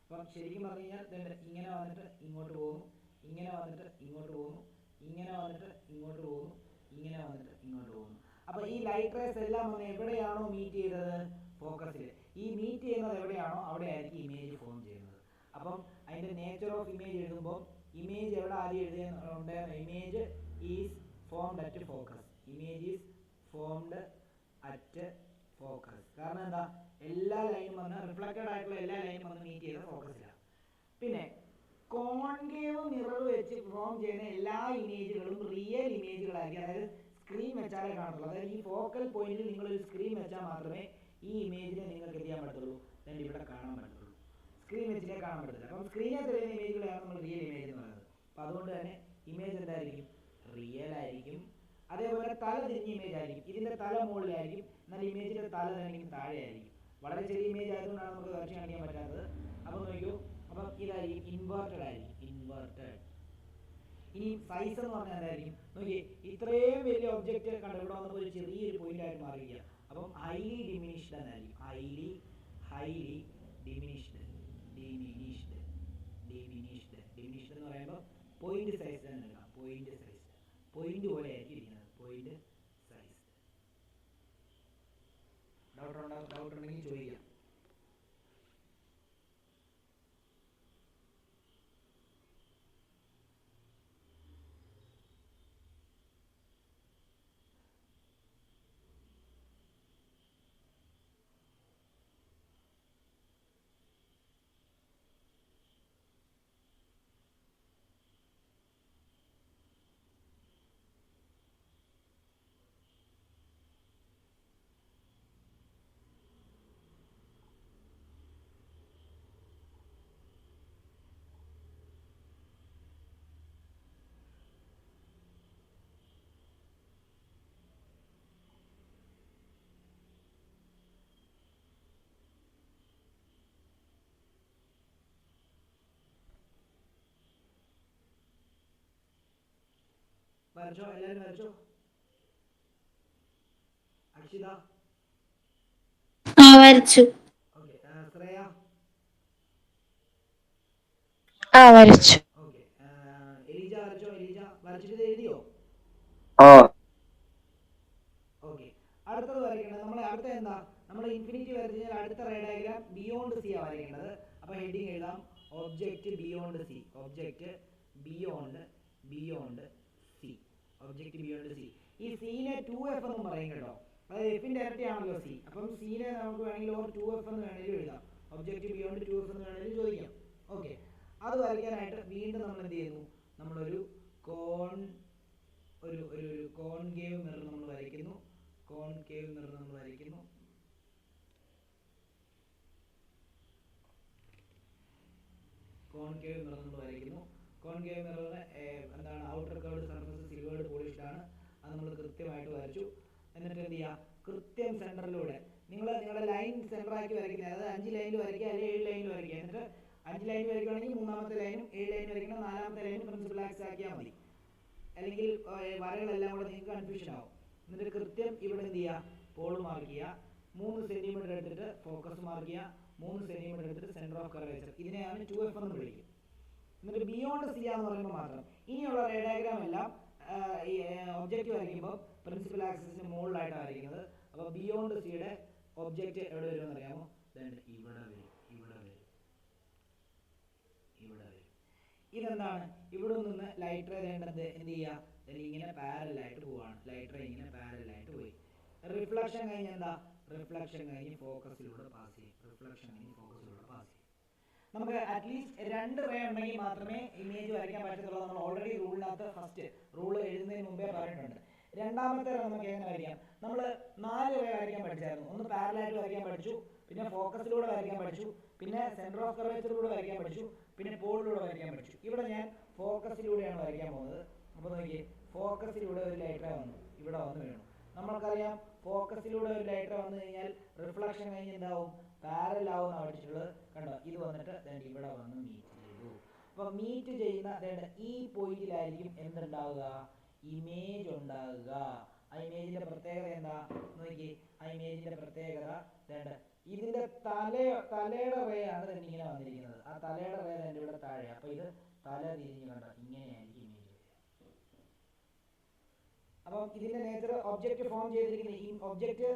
അപ്പം ശരിക്കും പറഞ്ഞു കഴിഞ്ഞാൽ ഇങ്ങനെ വന്നിട്ട് ഇങ്ങോട്ട് പോകുന്നു, ഇങ്ങനെ വന്നിട്ട് ഇങ്ങോട്ട് പോകുന്നു, ഇങ്ങനെ വന്നിട്ട് ഇങ്ങോട്ട് പോകുന്നു, ഇങ്ങനെ വന്നിട്ട് ഇങ്ങോട്ട് പോകുന്നു. അപ്പോൾ ഈ ലൈറ്റ് റേസ് എല്ലാം വന്ന് എവിടെയാണോ മീറ്റ് ചെയ്തത്, ഫോക്കസിൽ. ഈ മീറ്റ് ചെയ്യുന്നത് എവിടെയാണോ അവിടെ ആയിരിക്കും ഇമേജ് ഫോം ചെയ്യുന്നത്. അപ്പം അതിൻ്റെ നേച്ചർ ഓഫ് ഇമേജ് എഴുതുമ്പോൾ ഇമേജ് എവിടെ ആദ്യം എഴുതുന്നുണ്ട്, image is formed at focus. Image is formed at focus. കാരണം എന്താ, എല്ലാ ലൈനും വന്ന് റിഫ്ലക്റ്റഡ് ആയിട്ടുള്ള എല്ലാ ലൈനും വന്ന് മീറ്റ് ചെയ്ത ഫോക്കസിലാണ്. പിന്നെ കോൺകേവ് മിറർ വെച്ച് ഫോം ചെയ്യുന്ന എല്ലാ ഇമേജുകളും റിയൽ ഇമേജുകളായിരിക്കും. അതായത് സ്ക്രീൻ വെച്ചാലേ കാണുള്ളൂ. അതായത് ഈ ഫോക്കൽ പോയിന്റിൽ നിങ്ങളൊരു സ്ക്രീൻ വെച്ചാൽ മാത്രമേ ഈ ഇമേജിനെ നിങ്ങൾക്ക് എന്ത് ചെയ്യാൻ പറ്റുള്ളൂ, then ഇവിടെ കാണാൻ പറ്റുള്ളൂ. സ്ക്രീൻ വെച്ചിട്ടേ കാണാൻ പറ്റില്ല. അപ്പം സ്ക്രീനിൽ തെളിയുന്ന ഇമേജുകളാണ് നമ്മൾ റിയൽ ഇമേജ് എന്ന് പറയുന്നത്. അപ്പം അതുകൊണ്ട് തന്നെ ഇമേജ് എന്തായിരിക്കും, റിയൽ ആയിരിക്കും. അതേപോലെ തല തിരിഞ്ഞ ഇമേജ് ആയിരിക്കും. ഇതിൻ്റെ തല മുകളിലായിരിക്കും, എന്നാൽ ഇമേജിൻ്റെ തല തന്നെ താഴെ ആയിരിക്കും. വളരെ ചെറിയ ഇമേജ് ആയതുകൊണ്ടാണ് നമുക്ക് വരച്ച് കാണിക്കാൻ പറ്റാത്തത്. അപ്പോൾ നോക്കൂ, അപ്പം ഇതായിരിക്കും ഇൻവേർട്ടഡ് ആയിരിക്കും, ഇൻവേർട്ടഡ്. ഇനി സൈസ് എന്ന് പറഞ്ഞാൽ എന്തായിരിക്കും നോക്കി, ഇത്രയും വലിയ ഒബ്ജക്റ്റ് കണ്ടു ഇവിടെ വന്നപ്പോൾ ഒരു ചെറിയൊരു പോയിന്റ് ആയിട്ട് മാറിയിരിക്കുക. അപ്പം ഹൈലി ഡിമിനിഷ്ഡ് എന്നായിരിക്കും. Highly diminished diminished diminished diminished എന്ന് പറയുമ്പോൾ പോയിന്റ് സൈസ് തന്നെ എടുക്കാം. പോയിന്റ് സൈസ്, പോയിന്റ് പോലെ ആയിരിക്കും ഇരിക്കുന്നത്. Point size. ഡൗട്ട് ഉണ്ടെങ്കിൽ ചോദിക്കാം. വരച്ചോ, എല്ലാവരും വരച്ചോ. അക്ഷിത വരച്ചു. ഓക്കെ, ശ്രേയ വരച്ചു. ഓക്കെ, എലീജ വരച്ചോ. എലീജ വരച്ചിട്ട് എഴുതിയോ? ഓക്കെ, അടുത്തത് വരയ്ക്കേണ്ടത് നമ്മൾ അടുത്ത എന്താ, നമ്മൾ ഇൻഫിനിറ്റി വരച്ചു കഴിഞ്ഞാൽ അടുത്ത റേ ഡയഗ്രാം ബിയോണ്ട് സി ആണ് വരയ്ക്കേണ്ടത്. അപ്പോൾ ഹെഡിങ് എഴുതാം object beyond C, object beyond C, object beyond C. ഈ സീനെ 2f എന്നും പറയും കേട്ടോ. അതായത് എഫിന്റെ ഇരട്ടിയാണല്ലോ സി. അപ്പം സീനെ നമുക്ക് വേണമെങ്കിൽ ഓർ 2f എന്ന് വേണമെങ്കിലും എഴുതാം. ഒബ്ജക്റ്റ് ബിയോണ്ട് 2f എന്ന് വേണമെങ്കിലും ചോദിക്കാം. ഓക്കെ, അത് വരയ്ക്കാനായിട്ട് വീണ്ടും നമ്മൾ എന്ത് ചെയ്യുന്നു? നമ്മളൊരു കോൺകേവ് മിറർ നമ്മൾ വരയ്ക്കുന്നു. കോൺകേവ് മിറർ നമ്മൾ വരയ്ക്കുന്നു. കോൺകേവ് മിറർ നമ്മൾ വരയ്ക്കുന്നു. കോൺകേവ് മിററിന് എന്താണ് outer curved surface silvered polished ആണ്. അത് നമ്മൾ കൃത്യമായിട്ട് വരച്ചു. എന്നിട്ട് എന്ത് ചെയ്യുക? കൃത്യം സെൻറ്ററിലൂടെ നിങ്ങളുടെ ലൈൻ സെൻറ്ററാക്കി വരയ്ക്കുന്നത്, അതായത് 5 ലൈനിൽ വരയ്ക്കുക അല്ലെങ്കിൽ 7 ലൈനിൽ വരയ്ക്കുക. എന്നിട്ട് 5 ലൈൻ വരയ്ക്കുകയാണെങ്കിൽ 3ാമത്തെ ലൈനും 7 ലൈൻ വരയ്ക്കണം, 4ാമത്തെ ലൈനും പ്രിൻസിപ്പൽ ആക്സ് ആക്കിയാൽ മതി. അല്ലെങ്കിൽ വരകളെല്ലാം കൂടെ നിങ്ങൾക്ക് കൺഫ്യൂഷൻ ആവും. എന്നിട്ട് കൃത്യം ഇവിടെ എന്ത് ചെയ്യുക? പോൾ മാർക്ക് ചെയ്യുക. 3 സെൻറ്റിമീറ്റർ എടുത്തിട്ട് ഫോക്കസ് മാർക്ക് ചെയ്യുക. 3 സെൻറ്റിമീറ്റർ എടുത്തിട്ട് സെൻറ്റർ ഓഫ് കർവേച്ചർ. ഇതിനെയാണ് 2f എന്ന് വിളിക്കും. എന്നിട്ട് ബിയോണ്ട് സി എന്ന് പറയുമ്പോൾ മാത്രം ഇനിയുള്ള റേ ഡയഗ്രാം എല്ലാം ഈ ഒബ്ജക്റ്റ് വരയ്ക്കുമ്പോൾ പ്രിൻസിപ്പൽ ആക്സിസിന് മുകളിലായിട്ടാണ് വരയ്ക്കുന്നത്. അപ്പോൾ ബിയോണ്ട് സിയുടെ ഒബ്ജക്റ്റ് എവിടെ വരുമെന്ന് അറിയാമോ? ഇവിടെ വരും, ഇവിടെ വരും, ഇവിടെ വരും. ഇതെന്താണ്? ഇവിടെ നിന്ന് ലൈറ്റ് റേ വേണ്ടത് എന്ത് ചെയ്യുക? ഇങ്ങനെ പാരലായിട്ട് പോവാണ്. ലൈറ്റ് റേ ഇങ്ങനെ പാരലായിട്ട് പോയി. റിഫ്ലക്ഷൻ കഴിഞ്ഞ് എന്താ? റിഫ്ലക്ഷൻ കഴിഞ്ഞ് ഫോക്കസിലൂടെ പാസ് ചെയ്യും. റിഫ്ലക്ഷൻ കഴിഞ്ഞ് ഫോക്കസിലൂടെ പാസ് ചെയ്യും. നമുക്ക് അറ്റ്ലീസ്റ്റ് 2 റേ ഉണ്ടെങ്കിൽ മാത്രമേ ഇമേജ് വരയ്ക്കാൻ പറ്റത്തുള്ളൂ. നമ്മൾ ഓൾറെഡി റൂളിനകത്ത് ഫസ്റ്റ് റൂള് എഴുതുന്നതിന് മുമ്പേ പറഞ്ഞിട്ടുണ്ട്. രണ്ടാമത്തെ റേ നമുക്ക് എങ്ങനെ വരയ്ക്കാം? നമ്മൾ 4 റേ വരയ്ക്കാൻ പഠിച്ചായിരുന്നു. ഒന്ന് പാരലായിട്ട് വരയ്ക്കാൻ പഠിച്ചു, പിന്നെ ഫോക്കസിലൂടെ വരയ്ക്കാൻ പഠിച്ചു, പിന്നെ സെൻറ്റർ ഓഫ് കർവേച്ചറിലൂടെ വരയ്ക്കാൻ പഠിച്ചു, പിന്നെ പോളിലൂടെ വരയ്ക്കാൻ പഠിച്ചു. ഇവിടെ ഞാൻ ഫോക്കസിലൂടെയാണ് വരയ്ക്കാൻ പോകുന്നത്. അപ്പോൾ നോക്കിയേ, ഫോക്കസിലൂടെ ഒരു ലൈറ്റ് റേ വന്നു, ഇവിടെ വന്ന് വീണു. നമ്മൾക്കറിയാം ഫോക്കസിലൂടെ ഒരു ലൈറ്റ് റേ വന്നു കഴിഞ്ഞാൽ റിഫ്ലക്ഷൻ കഴിഞ്ഞ് എന്താവും? പാരലാവുന്ന പഠിച്ചിട്ടുള്ളത്. കണ്ടോ? ഇത് വന്നിട്ട് ഇവിടെ വന്ന് മീറ്റ് ചെയ്തു. അപ്പോൾ മീറ്റ് ചെയ്യുന്ന ഈ പോയിന്റിലായിരിക്കും എന്തുണ്ടാവുക? ഇമേജ് ഉണ്ടാകുക. ആ ഇമേജിന്റെ പ്രത്യേകത എന്താ നോക്കി? ആ ഇമേജിന്റെ പ്രത്യേകത ഇതിന്റെ തലയുടെ റേ ആണ് ഇങ്ങനെ വന്നിരിക്കുന്നത്. ആ തലയുടെ റേ ഇവിടെ താഴെ. അപ്പൊ ഇത് തല തിരിഞ്ഞ് കണ്ടോ? ഇങ്ങനെയായിരിക്കും ഇമേജ്. അപ്പം ഇതിന്റെ നേച്ചർ ഒബ്ജക്റ്റ് ഫോം ചെയ്തിരിക്കുന്ന ഈ ഒബ്ജക്റ്റ്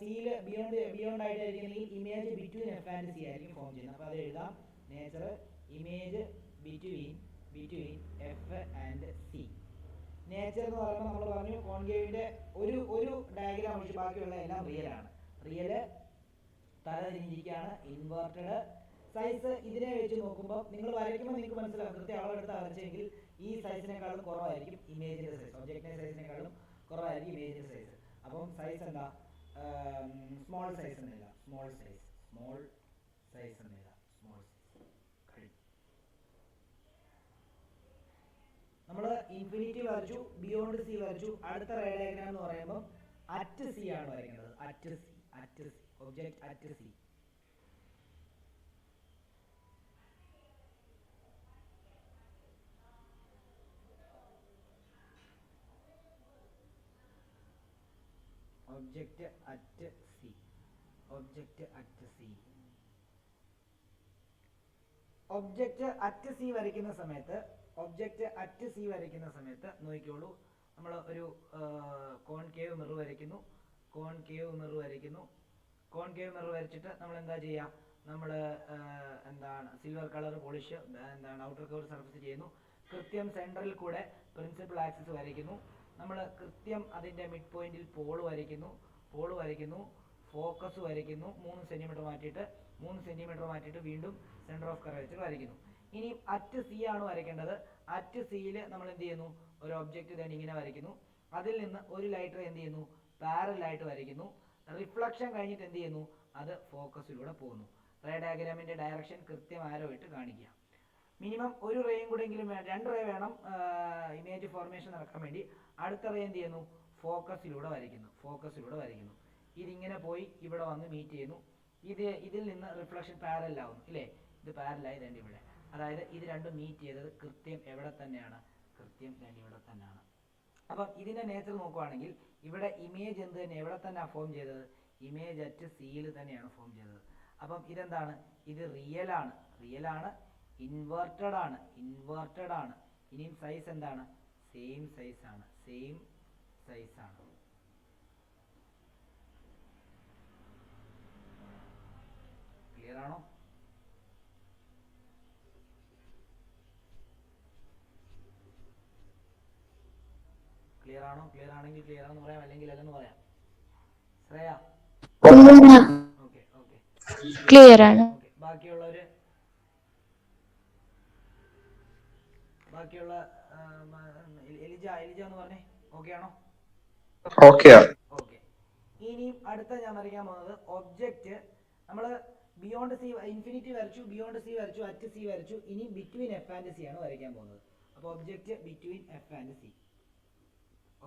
സിയില് ബിയോണ്ട് ആയിട്ടായിരിക്കുന്നെങ്കിൽ image between F and C ആയിരിക്കും ഫോം ചെയ്യുന്നത്. അപ്പൊ അത് എഴുതാം. Nature image between F and C. Nature എന്ന് പറയുമ്പോൾ നമ്മൾ പറഞ്ഞു കോൺകേവിന്റെ ഒരു ഡയഗ്രാം ഒഴിച്ച് ബാക്കിയുള്ള എല്ലാം റിയലാണ്. റിയല് തല തിരിഞ്ഞിരിക്കുകയാണ്, ഇൻവേർട്ടഡ്. സൈസ് ഇതിനെ വെച്ച് നോക്കുമ്പോൾ നിങ്ങൾ വരയ്ക്കുമ്പോൾ നിങ്ങൾക്ക് മനസ്സിലാവും. കൃത്യം അളവെടുത്ത് വരച്ചെങ്കിൽ ഈ സൈസിനേക്കാളും കുറവായിരിക്കും ഇമേജിന്റെ സൈസ്. ഒബ്ജക്റ്റിന്റെ സൈസിനേക്കാളും കുറവായിരിക്കും ഇമേജിന്റെ സൈസ്. അപ്പം സൈസ് എന്താ? സ്മോൾ സൈസ് എന്ന് എഴുതാം. സ്മോൾ സൈസ് എന്ന് എഴുതാം. Small size. നമ്മൾ ഇൻഫിനിറ്റി വരച്ചു, ബിയോണ്ട് സി വരച്ചു. അടുത്ത റേ ഡയഗ്രാം എന്ന് പറയുമ്പോൾ അറ്റ് സി ആണ് വരയ്ക്കുന്നത്. At C, object at C. Object at C, object at C. Object at C വരയ്ക്കുന്ന സമയത്ത് നോക്കിക്കോളൂ. നമ്മൾ ഒരു കോൺകേവ് മിറർ വരയ്ക്കുന്നു. കോൺകേവ് മിറർ വരച്ചിട്ട് നമ്മൾ എന്താ ചെയ്യുക? നമ്മൾ എന്താണ് silver colour polish outer cover surface ചെയ്യുന്നു. കൃത്യം സെൻട്രൽ കൂടെ പ്രിൻസിപ്പൽ ആക്സിസ് വരയ്ക്കുന്നു. നമ്മൾ കൃത്യം അതിൻ്റെ മിഡ് പോയിന്റിൽ പോൾ വരയ്ക്കുന്നു. ഫോക്കസ് വരയ്ക്കുന്നു. 3 സെൻറ്റിമീറ്റർ മാറ്റിയിട്ട് വീണ്ടും സെൻറ്റർ ഓഫ് കർവേച്ചർ വരയ്ക്കുന്നു. ഇനി അറ്റ് സി ആണ് വരയ്ക്കേണ്ടത്. അറ്റ് സിയിൽ നമ്മൾ എന്ത് ചെയ്യുന്നു? ഒരു ഒബ്ജക്റ്റ് തന്നെ ഇങ്ങനെ വരയ്ക്കുന്നു. അതിൽ നിന്ന് ഒരു ലൈറ്റ് റേ എന്ത് ചെയ്യുന്നു? പാരലായിട്ട് വരയ്ക്കുന്നു. റിഫ്ലക്ഷൻ കഴിഞ്ഞിട്ട് എന്ത് ചെയ്യുന്നു? അത് ഫോക്കസിലൂടെ പോകുന്നു. റേ ഡയഗ്രാമിൻ്റെ ഡയറക്ഷൻ കൃത്യം ആരോ ഇട്ട് കാണിക്കുക. മിനിമം ഒരു റേയും കൂടെ എങ്കിലും 2 റേ വേണം ഇമേജ് ഫോർമേഷൻ നടക്കാൻ വേണ്ടി. അടുത്ത റേ എന്ത് ചെയ്യുന്നു? ഫോക്കസിലൂടെ വരയ്ക്കുന്നു. ഇതിങ്ങനെ പോയി ഇവിടെ വന്ന് മീറ്റ് ചെയ്യുന്നു. ഇതിൽ നിന്ന് റിഫ്ലക്ഷൻ പാരലാവുന്നു ഇല്ലേ? ഇത് പാരലായി തന്നെ ഇവിടെ. അതായത് ഇത് രണ്ടും മീറ്റ് ചെയ്തത് കൃത്യം എവിടെ തന്നെയാണ്? കൃത്യം ഇവിടെ തന്നെയാണ്. അപ്പം ഇതിൻ്റെ നേച്ചർ നോക്കുവാണെങ്കിൽ ഇവിടെ ഇമേജ് എന്ത് തന്നെ എവിടെ തന്നെയാണ് ഫോം ചെയ്തത്? ഇമേജ് അറ്റ് സിയിൽ തന്നെയാണ് ഫോം ചെയ്തത്. അപ്പം ഇതെന്താണ്? ഇത് റിയലാണ്, ഇൻവേർട്ടഡ് ആണ്. ഇനിയും സൈസ് എന്താണ്? സെയിം സൈസ് ആണ്. ക്ലിയർ ആണോ? ക്ലിയർ ആണോ? ക്ലിയർ ആണെങ്കിൽ ക്ലിയർ ആണെന്ന് പറയാം, അല്ലെങ്കിൽ അല്ലെന്ന് പറയാം. ശ്രേയ ഓക്കെ ഓക്കെ ക്ലിയർ ആണ്. ഓക്കെ. ബാക്കിയുള്ള എലിജ എന്ന് പറഞ്ഞേ ഓക്കെ ആണോ? ഓക്കെ. ഓക്കെ. ഇനിയും അടുത്ത ഞാൻ വരയ്ക്കാൻ പോകുന്നത് ഒബ്ജക്റ്റ്. നമ്മൾ ബിയോണ്ട് സി ഇൻഫിനിറ്റി വരച്ചു, ബിയോണ്ട് സി വരച്ചു, അറ്റ് സി വരച്ചു. ഇനി ബിറ്റ്വീൻ എഫ് ആൻഡ് സി ആണ് വരയ്ക്കാൻ പോകുന്നത്. അപ്പോൾ object between F and C,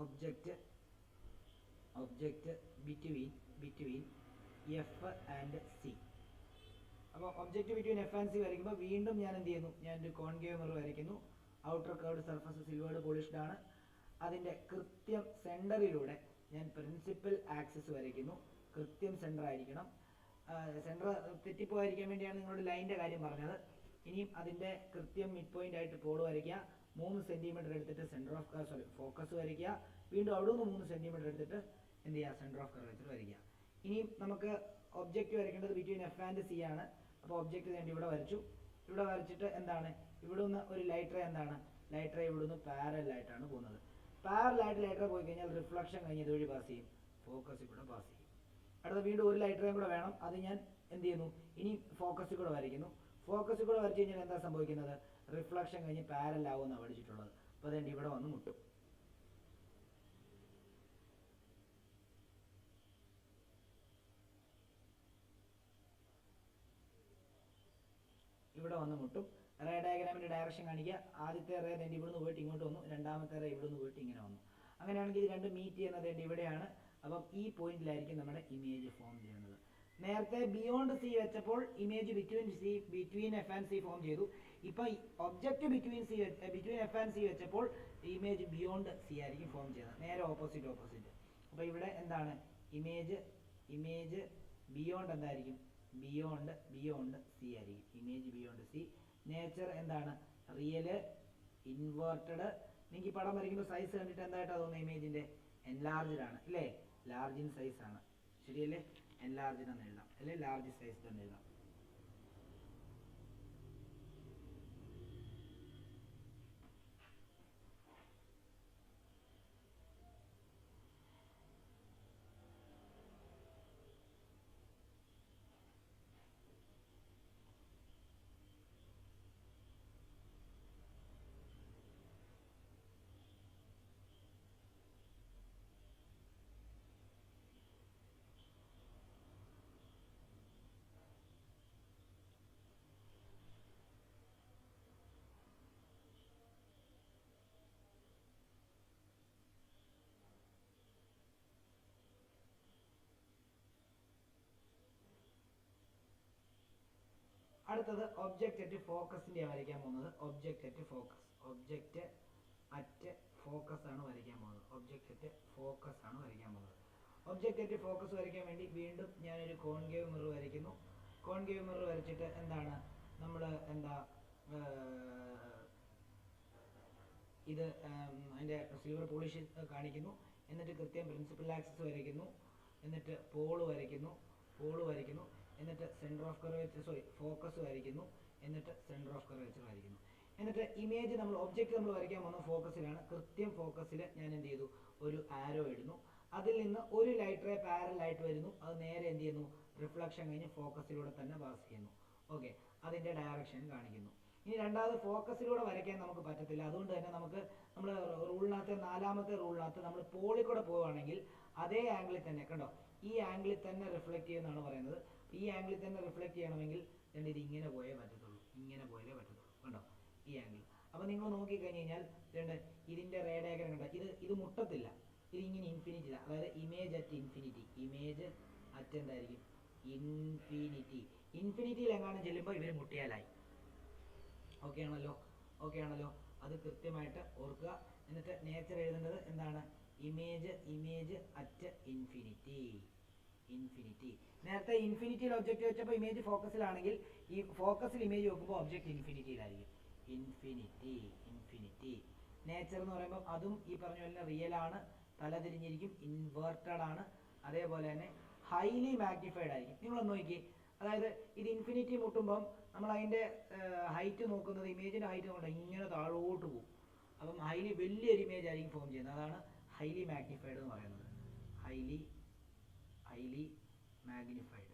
object between F and C. അപ്പോൾ object between F and C വരയ്ക്കുമ്പോൾ വീണ്ടും ഞാൻ എന്ത് ചെയ്യുന്നു? ഞാൻ ഒരു കോൺകേവ് മിറർ വരയ്ക്കുന്നു. Outer curved surface silvered polished ആണ്. അതിൻ്റെ കൃത്യം സെൻറ്ററിലൂടെ ഞാൻ പ്രിൻസിപ്പൽ ആക്സിസ് വരയ്ക്കുന്നു. കൃത്യം സെൻറ്റർ ആയിരിക്കണം. സെൻറ്റർ തെറ്റിപ്പോയിരിക്കാൻ വേണ്ടിയാണ് നിങ്ങളോട് ലൈനിൻ്റെ കാര്യം പറഞ്ഞത്. ഇനിയും അതിൻ്റെ കൃത്യം മിഡ് പോയിന്റ് ആയിട്ട് പോൾ വരയ്ക്കുക. 3 സെൻറ്റിമീറ്റർ എടുത്തിട്ട് ഫോക്കസ് വരയ്ക്കുക. വീണ്ടും അവിടെ നിന്ന് 3 സെൻറ്റിമീറ്റർ എടുത്തിട്ട് എന്ത് ചെയ്യുക? സെൻറ്റർ ഓഫ് കർവേച്ചർ വരയ്ക്കുക. ഇനിയും നമുക്ക് ഒബ്ജക്റ്റ് വരയ്ക്കേണ്ടത് ബിറ്റ്വീൻ എഫ് ആൻഡ് സി ആണ്. അപ്പോൾ ഒബ്ജക്റ്റ് വേണ്ടി ഇവിടെ വരച്ചു. ഇവിടെ വരച്ചിട്ട് എന്താണ്? ഇവിടെ നിന്ന് ഒരു ലൈറ്റ് റേ എന്താണ്? ലൈറ്റ് റേ ഇവിടെ നിന്ന് പാരലായിട്ടാണ് പോകുന്നത്. പാരലായിട്ട് ലൈറ്റ് റേ പോയി കഴിഞ്ഞാൽ റിഫ്ലക്ഷൻ കഴിഞ്ഞ് ഇതുവഴി പാസ് ചെയ്യും, ഫോക്കസിൽ കൂടെ പാസ് ചെയ്യും. അടുത്ത വീണ്ടും ഒരു ലൈറ്റ് റേയും കൂടെ വേണം. അത് ഞാൻ എന്ത് ചെയ്യുന്നു? ഇനി ഫോക്കസിൽ കൂടെ വരയ്ക്കുന്നു. ഫോക്കസിൽ കൂടെ വരച്ച് കഴിഞ്ഞാൽ എന്താ സംഭവിക്കുന്നത്? റിഫ്ലക്ഷൻ കഴിഞ്ഞ് പാരലാവുമെന്നാണ് പഠിച്ചിട്ടുള്ളത്. അപ്പോൾ അതുകൊണ്ട് ഇവിടെ വന്ന് മുട്ടും. ഇവിടെ വന്ന് മുട്ടും. റേ ഡയഗ്രാമിൻ്റെ ഡയറക്ഷൻ കാണിക്കുക. ആദ്യത്തെ റേ തന്നെ ഇവിടുന്ന് പോയിട്ട് ഇങ്ങോട്ട് വന്നു, രണ്ടാമത്തെ റേ ഇവിടുന്ന് പോയിട്ട് ഇങ്ങനെ വന്നു. അങ്ങനെയാണെങ്കിൽ ഇത് രണ്ട് മീറ്റ് ചെയ്യുന്നത് ഇവിടെയാണ്. അപ്പം ഈ പോയിന്റിലായിരിക്കും നമ്മുടെ ഇമേജ് ഫോം ചെയ്യുന്നത്. നേരത്തെ ബിയോണ്ട് സി വെച്ചപ്പോൾ image between F and C form ചെയ്തു. ഇപ്പം object between F and C വെച്ചപ്പോൾ ഇമേജ് ബിയോണ്ട് സി ആയിരിക്കും ഫോം ചെയ്യുന്നത്. നേരെ ഓപ്പോസിറ്റ്. അപ്പോൾ ഇവിടെ എന്താണ്? ഇമേജ് ബിയോണ്ട് എന്തായിരിക്കും? ബിയോണ്ട് സി ആയിരിക്കും. Image beyond C. നേച്ചർ എന്താണ്? Real, inverted. നിങ്ങൾക്ക് ഈ പടം വരയ്ക്കുമ്പോൾ സൈസ് കണ്ടിട്ട് എന്തായിട്ടാണ് തോന്നുന്നത്? ഇമേജിൻ്റെ എൻലാർജ്ഡ് ആണ് അല്ലേ? ലാർജ് ഇൻ സൈസ് ആണ്, ശരിയല്ലേ? എൻലാർജ്ഡ് എന്ന് എഴുതാം അല്ലെ? ലാർജ് സൈസ് എന്ന് എഴുതാം. അടുത്തത് ഒബ്ജക്റ്റ് അറ്റ് ഫോക്കസിൻ്റെ വരയ്ക്കാൻ പോകുന്നത്. ഒബ്ജക്റ്റ് അറ്റ് ഫോക്കസ് ആണ് വരയ്ക്കാൻ പോകുന്നത്. ഒബ്ജക്റ്റ് അറ്റ് ഫോക്കസ് വരയ്ക്കാൻ വേണ്ടി വീണ്ടും ഞാനൊരു കോൺകേവ് മിറർ വരയ്ക്കുന്നു. കോൺകേവ് മിറർ വരച്ചിട്ട് എന്താണ്? നമ്മൾ ഇത് അതിൻ്റെ സിൽവർ പോളിഷ് കാണിക്കുന്നു. എന്നിട്ട് കൃത്യം പ്രിൻസിപ്പൽ ആക്സിസ് വരയ്ക്കുന്നു. എന്നിട്ട് പോള് വരയ്ക്കുന്നു. എന്നിട്ട് സെൻറ്റർ ഓഫ് കർവേച്ചർ ഫോക്കസ് വരയ്ക്കുന്നു. എന്നിട്ട് സെൻറ്റർ ഓഫ് കർവേച്ചർ വരയ്ക്കുന്നു. എന്നിട്ട് ഇമേജ് ഒബ്ജക്റ്റ് നമ്മൾ വരയ്ക്കാൻ പോകുന്ന ഫോക്കസിലാണ്. കൃത്യം ഫോക്കസിൽ ഞാൻ എന്ത് ചെയ്തു? ഒരു ആരോ ഇടുന്നു. അതിൽ നിന്ന് ഒരു ലൈറ്റ് റേ പാരലായിട്ട് വരുന്നു. അത് നേരെ എന്ത് ചെയ്യുന്നു? റിഫ്ലക്ഷൻ കഴിഞ്ഞ് ഫോക്കസിലൂടെ തന്നെ പാസ് ചെയ്യുന്നു. ഓക്കെ, അതിൻ്റെ ഡയറക്ഷൻ കാണിക്കുന്നു. ഇനി രണ്ടാമത് ഫോക്കസിലൂടെ വരയ്ക്കാൻ നമുക്ക് പറ്റത്തില്ല. അതുകൊണ്ട് തന്നെ നമ്മൾ റൂളിനകത്ത് 4ാമത്തെ റൂളിനകത്ത് നമ്മൾ പോളിൽ കൂടെ പോവുകയാണെങ്കിൽ അതേ ആംഗിളിൽ തന്നെ കണ്ടോ, ഈ ആംഗിളിൽ തന്നെ റിഫ്ലക്റ്റ് ചെയ്യുമെന്നാണ് പറയുന്നത്. ഈ ആംഗിളിൽ തന്നെ റിഫ്ലക്റ്റ് ചെയ്യണമെങ്കിൽ ഇത് ഇങ്ങനെ പോയേ പറ്റത്തുള്ളൂ. കണ്ടോ ഈ ആംഗിൾ. അപ്പോൾ നിങ്ങൾ നോക്കിക്കഴിഞ്ഞ് കഴിഞ്ഞാൽ ഇതിൻ്റെ റേ ഡയഗ്രം കണ്ടോ, ഇത് മുട്ടത്തില്ല. ഇതിങ്ങനെ ഇൻഫിനിറ്റിയില്ല. അതായത് ഇമേജ് അറ്റ് എന്തായിരിക്കും? ഇൻഫിനിറ്റിയിൽ എങ്ങാനും ചെല്ലുമ്പോൾ ഇവർ മുട്ടിയാലായി. ഓക്കെ ആണല്ലോ? അത് കൃത്യമായിട്ട് ഓർക്കുക. എന്നിട്ട് നേച്ചർ എഴുതേണ്ടത് എന്താണ്? Image at infinity. നേരത്തെ ഇൻഫിനിറ്റിയിൽ ഒബ്ജക്റ്റ് വെച്ചപ്പോൾ ഇമേജ് ഫോക്കസിലാണെങ്കിൽ ഈ ഫോക്കസിൽ ഇമേജ് വെക്കുമ്പോൾ ഒബ്ജക്റ്റ് ഇൻഫിനിറ്റിയിലായിരിക്കും. ഇൻഫിനിറ്റി. നേച്ചർ എന്ന് പറയുമ്പോൾ അതും ഈ പറഞ്ഞ പോലെ റിയൽ ആണ്, തലതിരിഞ്ഞിരിക്കും, ഇൻവേർട്ടഡ് ആണ്, അതേപോലെ തന്നെ ഹൈലി മാഗ്നിഫൈഡ് ആയിരിക്കും. നിങ്ങളൊന്ന് നോക്കി, അതായത് ഇത് ഇൻഫിനിറ്റി മുട്ടുമ്പം നമ്മൾ അതിൻ്റെ ഹൈറ്റ് നോക്കുന്നത്, ഇമേജിൻ്റെ ഹൈറ്റ് നോക്കുന്നത് ഇങ്ങനെ താഴോട്ട് പോകും. അപ്പം വലിയൊരു ഇമേജ് ആയിരിക്കും ഫോം ചെയ്യുന്നത്. അതാണ് ഹൈലി മാഗ്നിഫൈഡ് എന്ന് പറയുന്നത്. Highly magnified.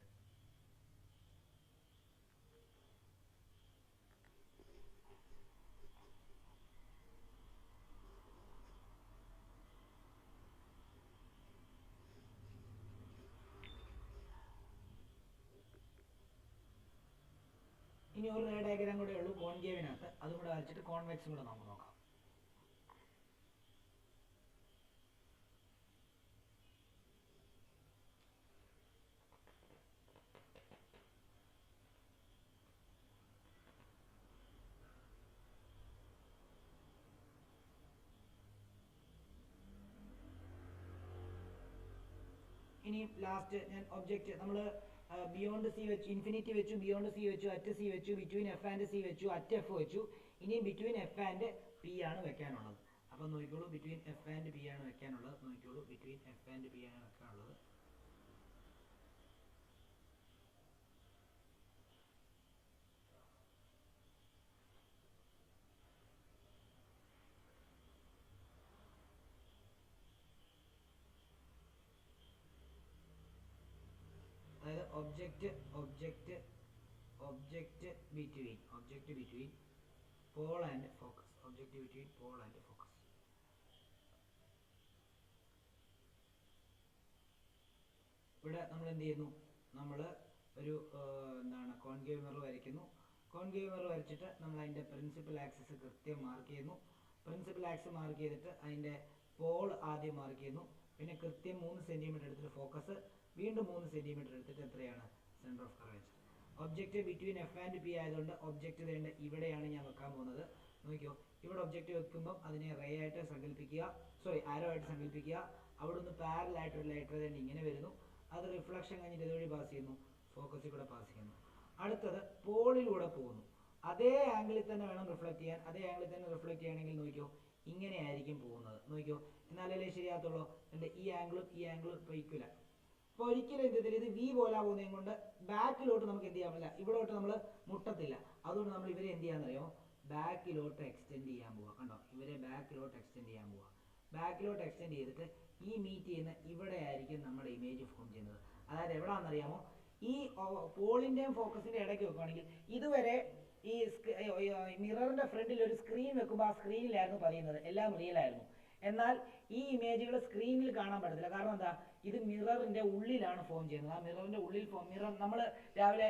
ഇനി ഒരു റേ ഡയഗ്രാം കൂടെ ഉള്ളൂ കോൺകേവിനകത്ത്, അതും കൂടെ വരച്ചിട്ട് കോൺവെക്സും കൂടെ നമുക്ക് നോക്കാം. ഇനി ലാസ്റ്റ് ഞാൻ ഒബ്ജക്റ്റ് നമ്മൾ ബിയോണ്ട് സി വെച്ചു, ഇൻഫിനിറ്റി വെച്ചു, ബിയോണ്ട് സി വെച്ചു, അറ്റ് സി വെച്ചു, ബിറ്റ്വീൻ എഫ് ആൻഡ് സി വെച്ചു, അറ്റ് എഫ് വെച്ചു. ഇനിയും ബിറ്റ്വീൻ എഫ് ആൻഡ് പി ആണ് വെക്കാനുള്ളത്. അപ്പം നോക്കിക്കോളൂ, ബിറ്റ്വീൻ എഫ് ആൻഡ് പി ആണ് വെക്കാനുള്ളത്. നോക്കിക്കോളൂ, ബിറ്റ്വീൻ എഫ് ആൻഡ് പി ആണ് വെക്കാനുള്ളത്. അതായത് object between pole and focus. Object between pole and focus. ഇവിടെ നമ്മൾ എന്ത് ചെയ്യുന്നു? നമ്മൾ ഒരു എന്താണ് കോൺകേവ് മിറർ വരയ്ക്കുന്നു. കോൺകേവ് മിറർ വരച്ചിട്ട് നമ്മൾ അതിൻ്റെ പ്രിൻസിപ്പൽ ആക്സിസ് കൃത്യം മാർക്ക് ചെയ്യുന്നു. പ്രിൻസിപ്പൽ ആക്സിസ് മാർക്ക് ചെയ്തിട്ട് അതിൻ്റെ പോൾ ആദ്യം മാർക്ക് ചെയ്യുന്നു. പിന്നെ കൃത്യം 3 സെൻറ്റിമീറ്റർ എടുത്തിട്ട് ഫോക്കസ്, വീണ്ടും 3 സെൻറ്റിമീറ്റർ എടുത്തിട്ട് എത്രയാണ്? Centre of curvature. Object between F and P ആയതുകൊണ്ട് ഒബ്ജക്റ്റ് വേണ്ട ഇവിടെയാണ് ഞാൻ വെക്കാൻ പോകുന്നത്. നോക്കിയോ, ഇവിടെ ഒബ്ജക്റ്റ് വെക്കുമ്പം അതിനെ റേ ആയിട്ട് സങ്കല്പിക്കുക, ആരോ ആയിട്ട് സങ്കല്പിക്കുക. അവിടെ നിന്ന് പാരലായിട്ട് ഒരു ലൈറ്റ് റേ ഇങ്ങനെ വരുന്നു. അത് റിഫ്ലക്ഷൻ കഴിഞ്ഞിട്ട് ഇതുവഴി പാസ് ചെയ്യുന്നു, ഫോക്കസിൽ കൂടെ പാസ് ചെയ്യുന്നു. അടുത്തത് പോളിലൂടെ പോകുന്നു. അതേ ആംഗിളിൽ തന്നെ വേണം റിഫ്ലക്ട് ചെയ്യാൻ. അതേ ആംഗിളിൽ തന്നെ റിഫ്ലക്ട് ചെയ്യണമെങ്കിൽ നോക്കിയോ, ഇങ്ങനെയായിരിക്കും പോകുന്നത്. നോക്കിയോ, എന്നാലല്ലേ ശരിയാകത്തുള്ളൂ. എൻ്റെ ഈ ആംഗിളും ഇപ്പോൾ ഈക്വല. അപ്പോൾ ഒരിക്കലും എന്ത് ചെയ്തില്ല, ഇത് വി പോലെ പോകുന്നതും കൊണ്ട് ബാക്കിലോട്ട് നമുക്ക് എന്ത് ചെയ്യാൻ പറ്റില്ല, ഇവിടോട്ട് നമ്മൾ മുട്ടത്തില്ല. അതുകൊണ്ട് നമ്മൾ ഇവരെ എന്ത് ചെയ്യാന്നറിയോ, ബാക്കിലോട്ട് എക്സ്റ്റെൻഡ് ചെയ്യാൻ പോവുക. കണ്ടോ, ഇവരെ ബാക്കിലോട്ട് എക്സ്റ്റെൻഡ് ചെയ്യാൻ പോവുക. ബാക്കിലോട്ട് എക്സ്റ്റെൻഡ് ചെയ്തിട്ട് ഈ മീറ്റ് ചെയ്യുന്ന ഇവിടെ ആയിരിക്കും നമ്മുടെ ഇമേജ് ഫോം ചെയ്യുന്നത്. അതായത് എവിടെയാണെന്നറിയാമോ, ഈ പോളിൻ്റെയും ഫോക്കസിൻ്റെ ഇടയ്ക്ക് വെക്കുകയാണെങ്കിൽ ഇതുവരെ ഈ മിററിൻ്റെ ഫ്രണ്ടിൽ ഒരു സ്ക്രീൻ വെക്കുമ്പോൾ ആ സ്ക്രീനിലായിരുന്നു പതിയുന്നത്, എല്ലാം റിയൽ ആയിരുന്നു. എന്നാൽ ഈ ഇമേജുകൾ സ്ക്രീനിൽ കാണാൻ പറ്റത്തില്ല. കാരണം എന്താ, ഇത് മിററിൻ്റെ ഉള്ളിലാണ് ഫോം ചെയ്യുന്നത്. ആ മിററിൻ്റെ ഉള്ളിൽ മിറർ നമ്മൾ രാവിലെ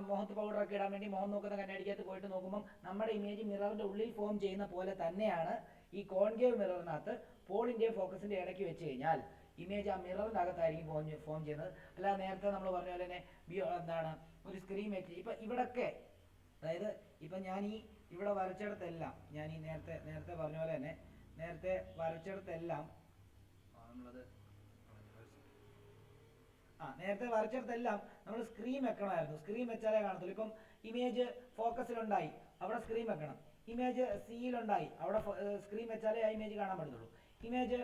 മുഖത്ത് പൗഡറൊക്കെ ഇടാൻ വേണ്ടി മുഖം നോക്കുന്ന കണ്ണാടിക്കകത്ത് പോയിട്ട് നോക്കുമ്പം നമ്മുടെ ഇമേജ് മിററിൻ്റെ ഉള്ളിൽ ഫോം ചെയ്യുന്ന പോലെ തന്നെയാണ് ഈ കോൺകേവ് മിററിനകത്ത് പോളിൻ്റെയും ഫോക്കസിൻ്റെ ഇടയ്ക്ക് വെച്ച് കഴിഞ്ഞാൽ ഇമേജ് ആ മിററിൻ്റെ അകത്തായിരിക്കും ഫോം ചെയ്യുന്നത്. അല്ലാതെ നേരത്തെ നമ്മൾ പറഞ്ഞ പോലെ തന്നെ എന്താണ് ഒരു സ്ക്രീൻ വെച്ച് ഇപ്പം ഇവിടൊക്കെ, അതായത് ഇപ്പം ഞാൻ ഈ ഇവിടെ വരച്ചിടത്തെല്ലാം, ഞാൻ ഈ നേരത്തെ പറഞ്ഞ പോലെ തന്നെ നേരത്തെ വരച്ചിടത്തെല്ലാം നമ്മൾ സ്ക്രീൻ വെക്കണമായിരുന്നു. സ്ക്രീൻ വെച്ചാലേ കാണത്തുള്ളൂ. ഇപ്പം ഇമേജ് ഫോക്കസിലുണ്ടായി, അവിടെ സ്ക്രീൻ വെക്കണം. ഇമേജ് സിയിലുണ്ടായി, അവിടെ സ്ക്രീൻ വെച്ചാലേ ആ ഇമേജ് കാണാൻ പറ്റത്തുള്ളൂ. ഇമേജ്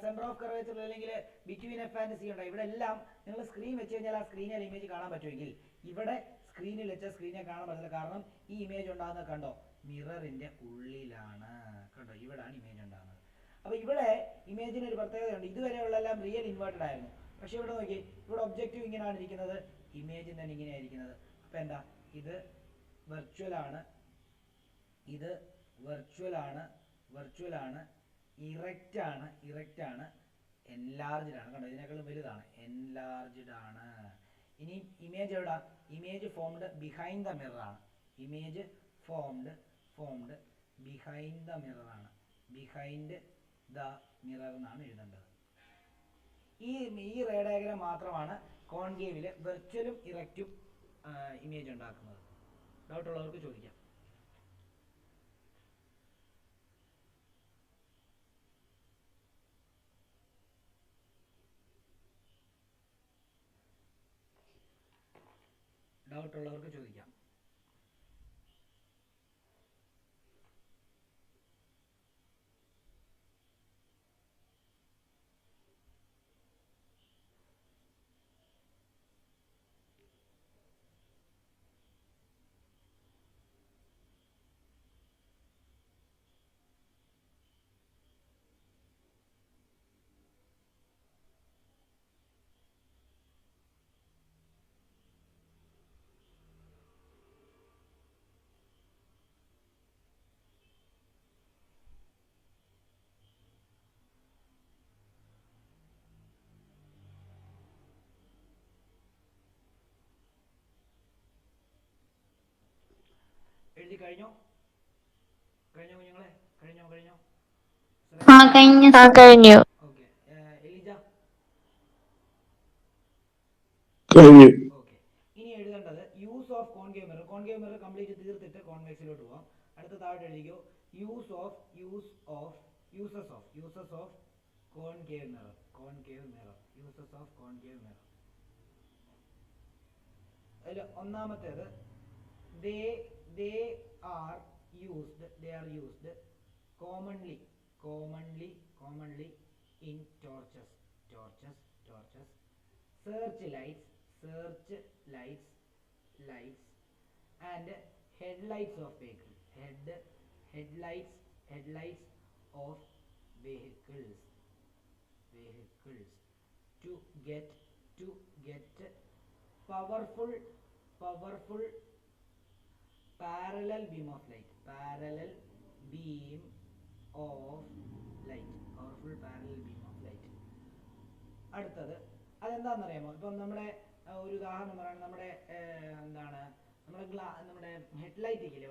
സെൻറ്റർ ഓഫ് കർവേച്ചർ അല്ലെങ്കിൽ ബിറ്റ്വീൻ എഫ് ആൻഡ് സി ഉണ്ടായി, ഇവിടെ എല്ലാം നിങ്ങൾ സ്ക്രീൻ വെച്ച് കഴിഞ്ഞാൽ ആ സ്ക്രീനിൽ ഇമേജ് കാണാൻ പറ്റുമെങ്കിൽ ഇവിടെ സ്ക്രീനിൽ വെച്ച സ്ക്രീനെ കാണാൻ പറ്റില്ല. കാരണം ഈ ഇമേജ് ഉണ്ടാകുന്നത് കണ്ടോ, മിററിൻ്റെ ഉള്ളിലാണ്. കണ്ടോ, ഇവിടെയാണ് ഇമേജ് ഉണ്ടാകുന്നത്. അപ്പോൾ ഇവിടെ ഇമേജിന് ഒരു പ്രത്യേകതയുണ്ട്. ഇതുവരെയുള്ളതെല്ലാം റിയൽ ഇൻവേർട്ടഡ് ആയിരുന്നു. പക്ഷേ ഇവിടെ നോക്കി, ഇവിടെ ഒബ്ജക്റ്റീവ് ഇങ്ങനെയാണ് ഇരിക്കുന്നത്, ഇമേജ് തന്നെ ഇങ്ങനെയാണ് ഇരിക്കുന്നത്. അപ്പോൾ എന്താ, ഇത് വെർച്വലാണ്, ഇത് വെർച്വലാണ്, ഇറക്റ്റ് ആണ്, എൻലാർജ്ഡ് ആണ്. കണ്ടോ, ഇതിനേക്കാളും വലുതാണ്, എൻലാർജ്ഡ് ആണ്. ഇനി ഇമേജ് എവിടാ, ഇമേജ് ഫോംഡ് ബിഹൈൻഡ് ദ മിററാണ്. ഇമേജ് ഫോംഡ് ബിഹൈൻഡ് ദ മിററാണ്. ബിഹൈൻഡ് ദ മിറർ എന്നാണ് എഴുതേണ്ടത്. ഈ റേ ഡയഗ്രാം മാത്രമാണ് കോൺകേവിൽ വെർച്വലും ഇറക്റ്റും ഇമേജ് ഉണ്ടാക്കുന്നത്. ഡൗട്ടുള്ളവർക്ക് ചോദിക്കാം. കഴിഞ്ഞോ കുഞ്ഞുങ്ങളെ? കഴിഞ്ഞോ? കഴിഞ്ഞു. ഓക്കെ. എലിജ? കഴിഞ്ഞു. ഓക്കെ. ഇനി എഴുതേണ്ടത് use of concave mirror. Concave mirror complete തീർത്തിട്ട് കോൺവെക്സിലോട്ട് പോവാം. അടുത്ത താഴോട്ട് എഴുതിക്കോ. Uses of concave mirror. Uses of concave mirror. അതിൽ ഒന്നാമത്തേത് they are used commonly in torches, searchlights and headlights of vehicles. Headlights of vehicles to get powerful parallel beam of light. അടുത്തത് അതെന്താണെന്നറിയാമോ? ഇപ്പം നമ്മുടെ ഒരു ഉദാഹരണം പറയണം. നമ്മുടെ എന്താണ് നമ്മുടെ ഹെഡ്ലൈറ്റ് ഇല്ലേ,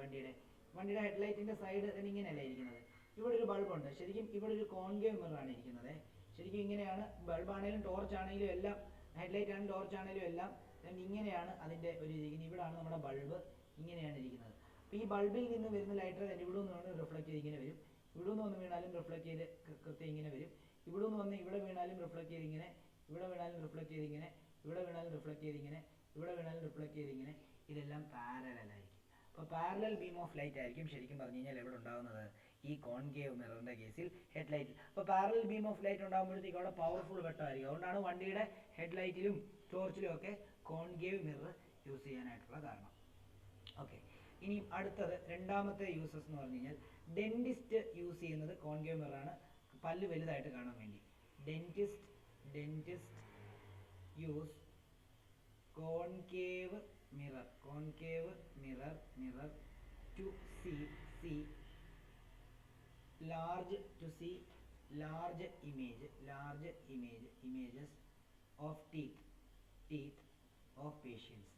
വണ്ടിയുടെ ഹെഡ്ലൈറ്റിന്റെ സൈഡ് ഇങ്ങനെയല്ല ഇരിക്കുന്നത്. ഇവിടെ ഒരു ബൾബുണ്ട്. ശരിക്കും ഇവിടെ ഒരു കോൺകേവ് മിററാണ് ഇരിക്കുന്നത്. ശരിക്കും ഇങ്ങനെയാണ്. ബൾബാണേലും ടോർച്ച് ആണെങ്കിലും എല്ലാം, ഹെഡ്ലൈറ്റ് ആണെങ്കിലും ടോർച്ച് ആണെങ്കിലും എല്ലാം ഇങ്ങനെയാണ് അതിന്റെ ഒരു ഇരിക്കുന്നത്. ഇവിടാണ് നമ്മുടെ ബൾബ്, ഇങ്ങനെയാണ് ഇരിക്കുന്നത്. അപ്പോൾ ഈ ബൾബിൽ നിന്ന് വരുന്ന ലൈറ്റ് ഇവിടെ നിന്ന് റിഫ്ലക്ട് ചെയ്ത് ഇങ്ങനെ വരും. ഇവിടെ നിന്ന് വന്ന് വീണാലും റിഫ്ലക്ട് ചെയ്ത് കൃത്യം ഇങ്ങനെ വരും. ഇവിടെ നിന്ന് വന്ന് ഇവിടെ വീണാലും റിഫ്ലക്ട് ചെയ്ത് ഇങ്ങനെ, ഇവിടെ വീണാലും റിഫ്ലക്ട് ചെയ്ത് ഇങ്ങനെ, ഇവിടെ വീണാലും റിഫ്ലക്ട് ചെയ്ത് ഇങ്ങനെ, ഇവിടെ വീണാലും റിഫ്ലക്ട് ചെയ്ത് ഇങ്ങനെ. ഇതെല്ലാം പാരലൽ ആയിരിക്കും. അപ്പോൾ പാരലൽ ബീം ഓഫ് ലൈറ്റ് ആയിരിക്കും ശരിക്കും പറഞ്ഞു കഴിഞ്ഞാൽ എവിടെ ഉണ്ടാകുന്നത്? ഈ കോൺകേവ് മിററിന്റെ കേസിൽ ഹെഡ്ലൈറ്റ്. അപ്പോൾ പാരലൽ ബീം ഓഫ് ലൈറ്റ് ഉണ്ടാകുമ്പോഴത്തേക്കും അവിടെ പവർഫുൾ വെട്ടമായിരിക്കും. അതുകൊണ്ടാണ് വണ്ടിയുടെ ഹെഡ്ലൈറ്റിലും ടോർച്ചിലും ഒക്കെ കോൺകേവ് മിറർ യൂസ് ചെയ്യാനായിട്ടുള്ള കാരണം. ഓക്കെ. ഇനി അടുത്തത് രണ്ടാമത്തെ യൂസസ് എന്ന് പറഞ്ഞു കഴിഞ്ഞാൽ ഡെന്റിസ്റ്റ് യൂസ് ചെയ്യുന്നത് കോൺകേവ് മിററാണ്, പല്ല് വലുതായിട്ട് കാണാൻ വേണ്ടി. Dentist use concave mirror to see large images of teeth of patients.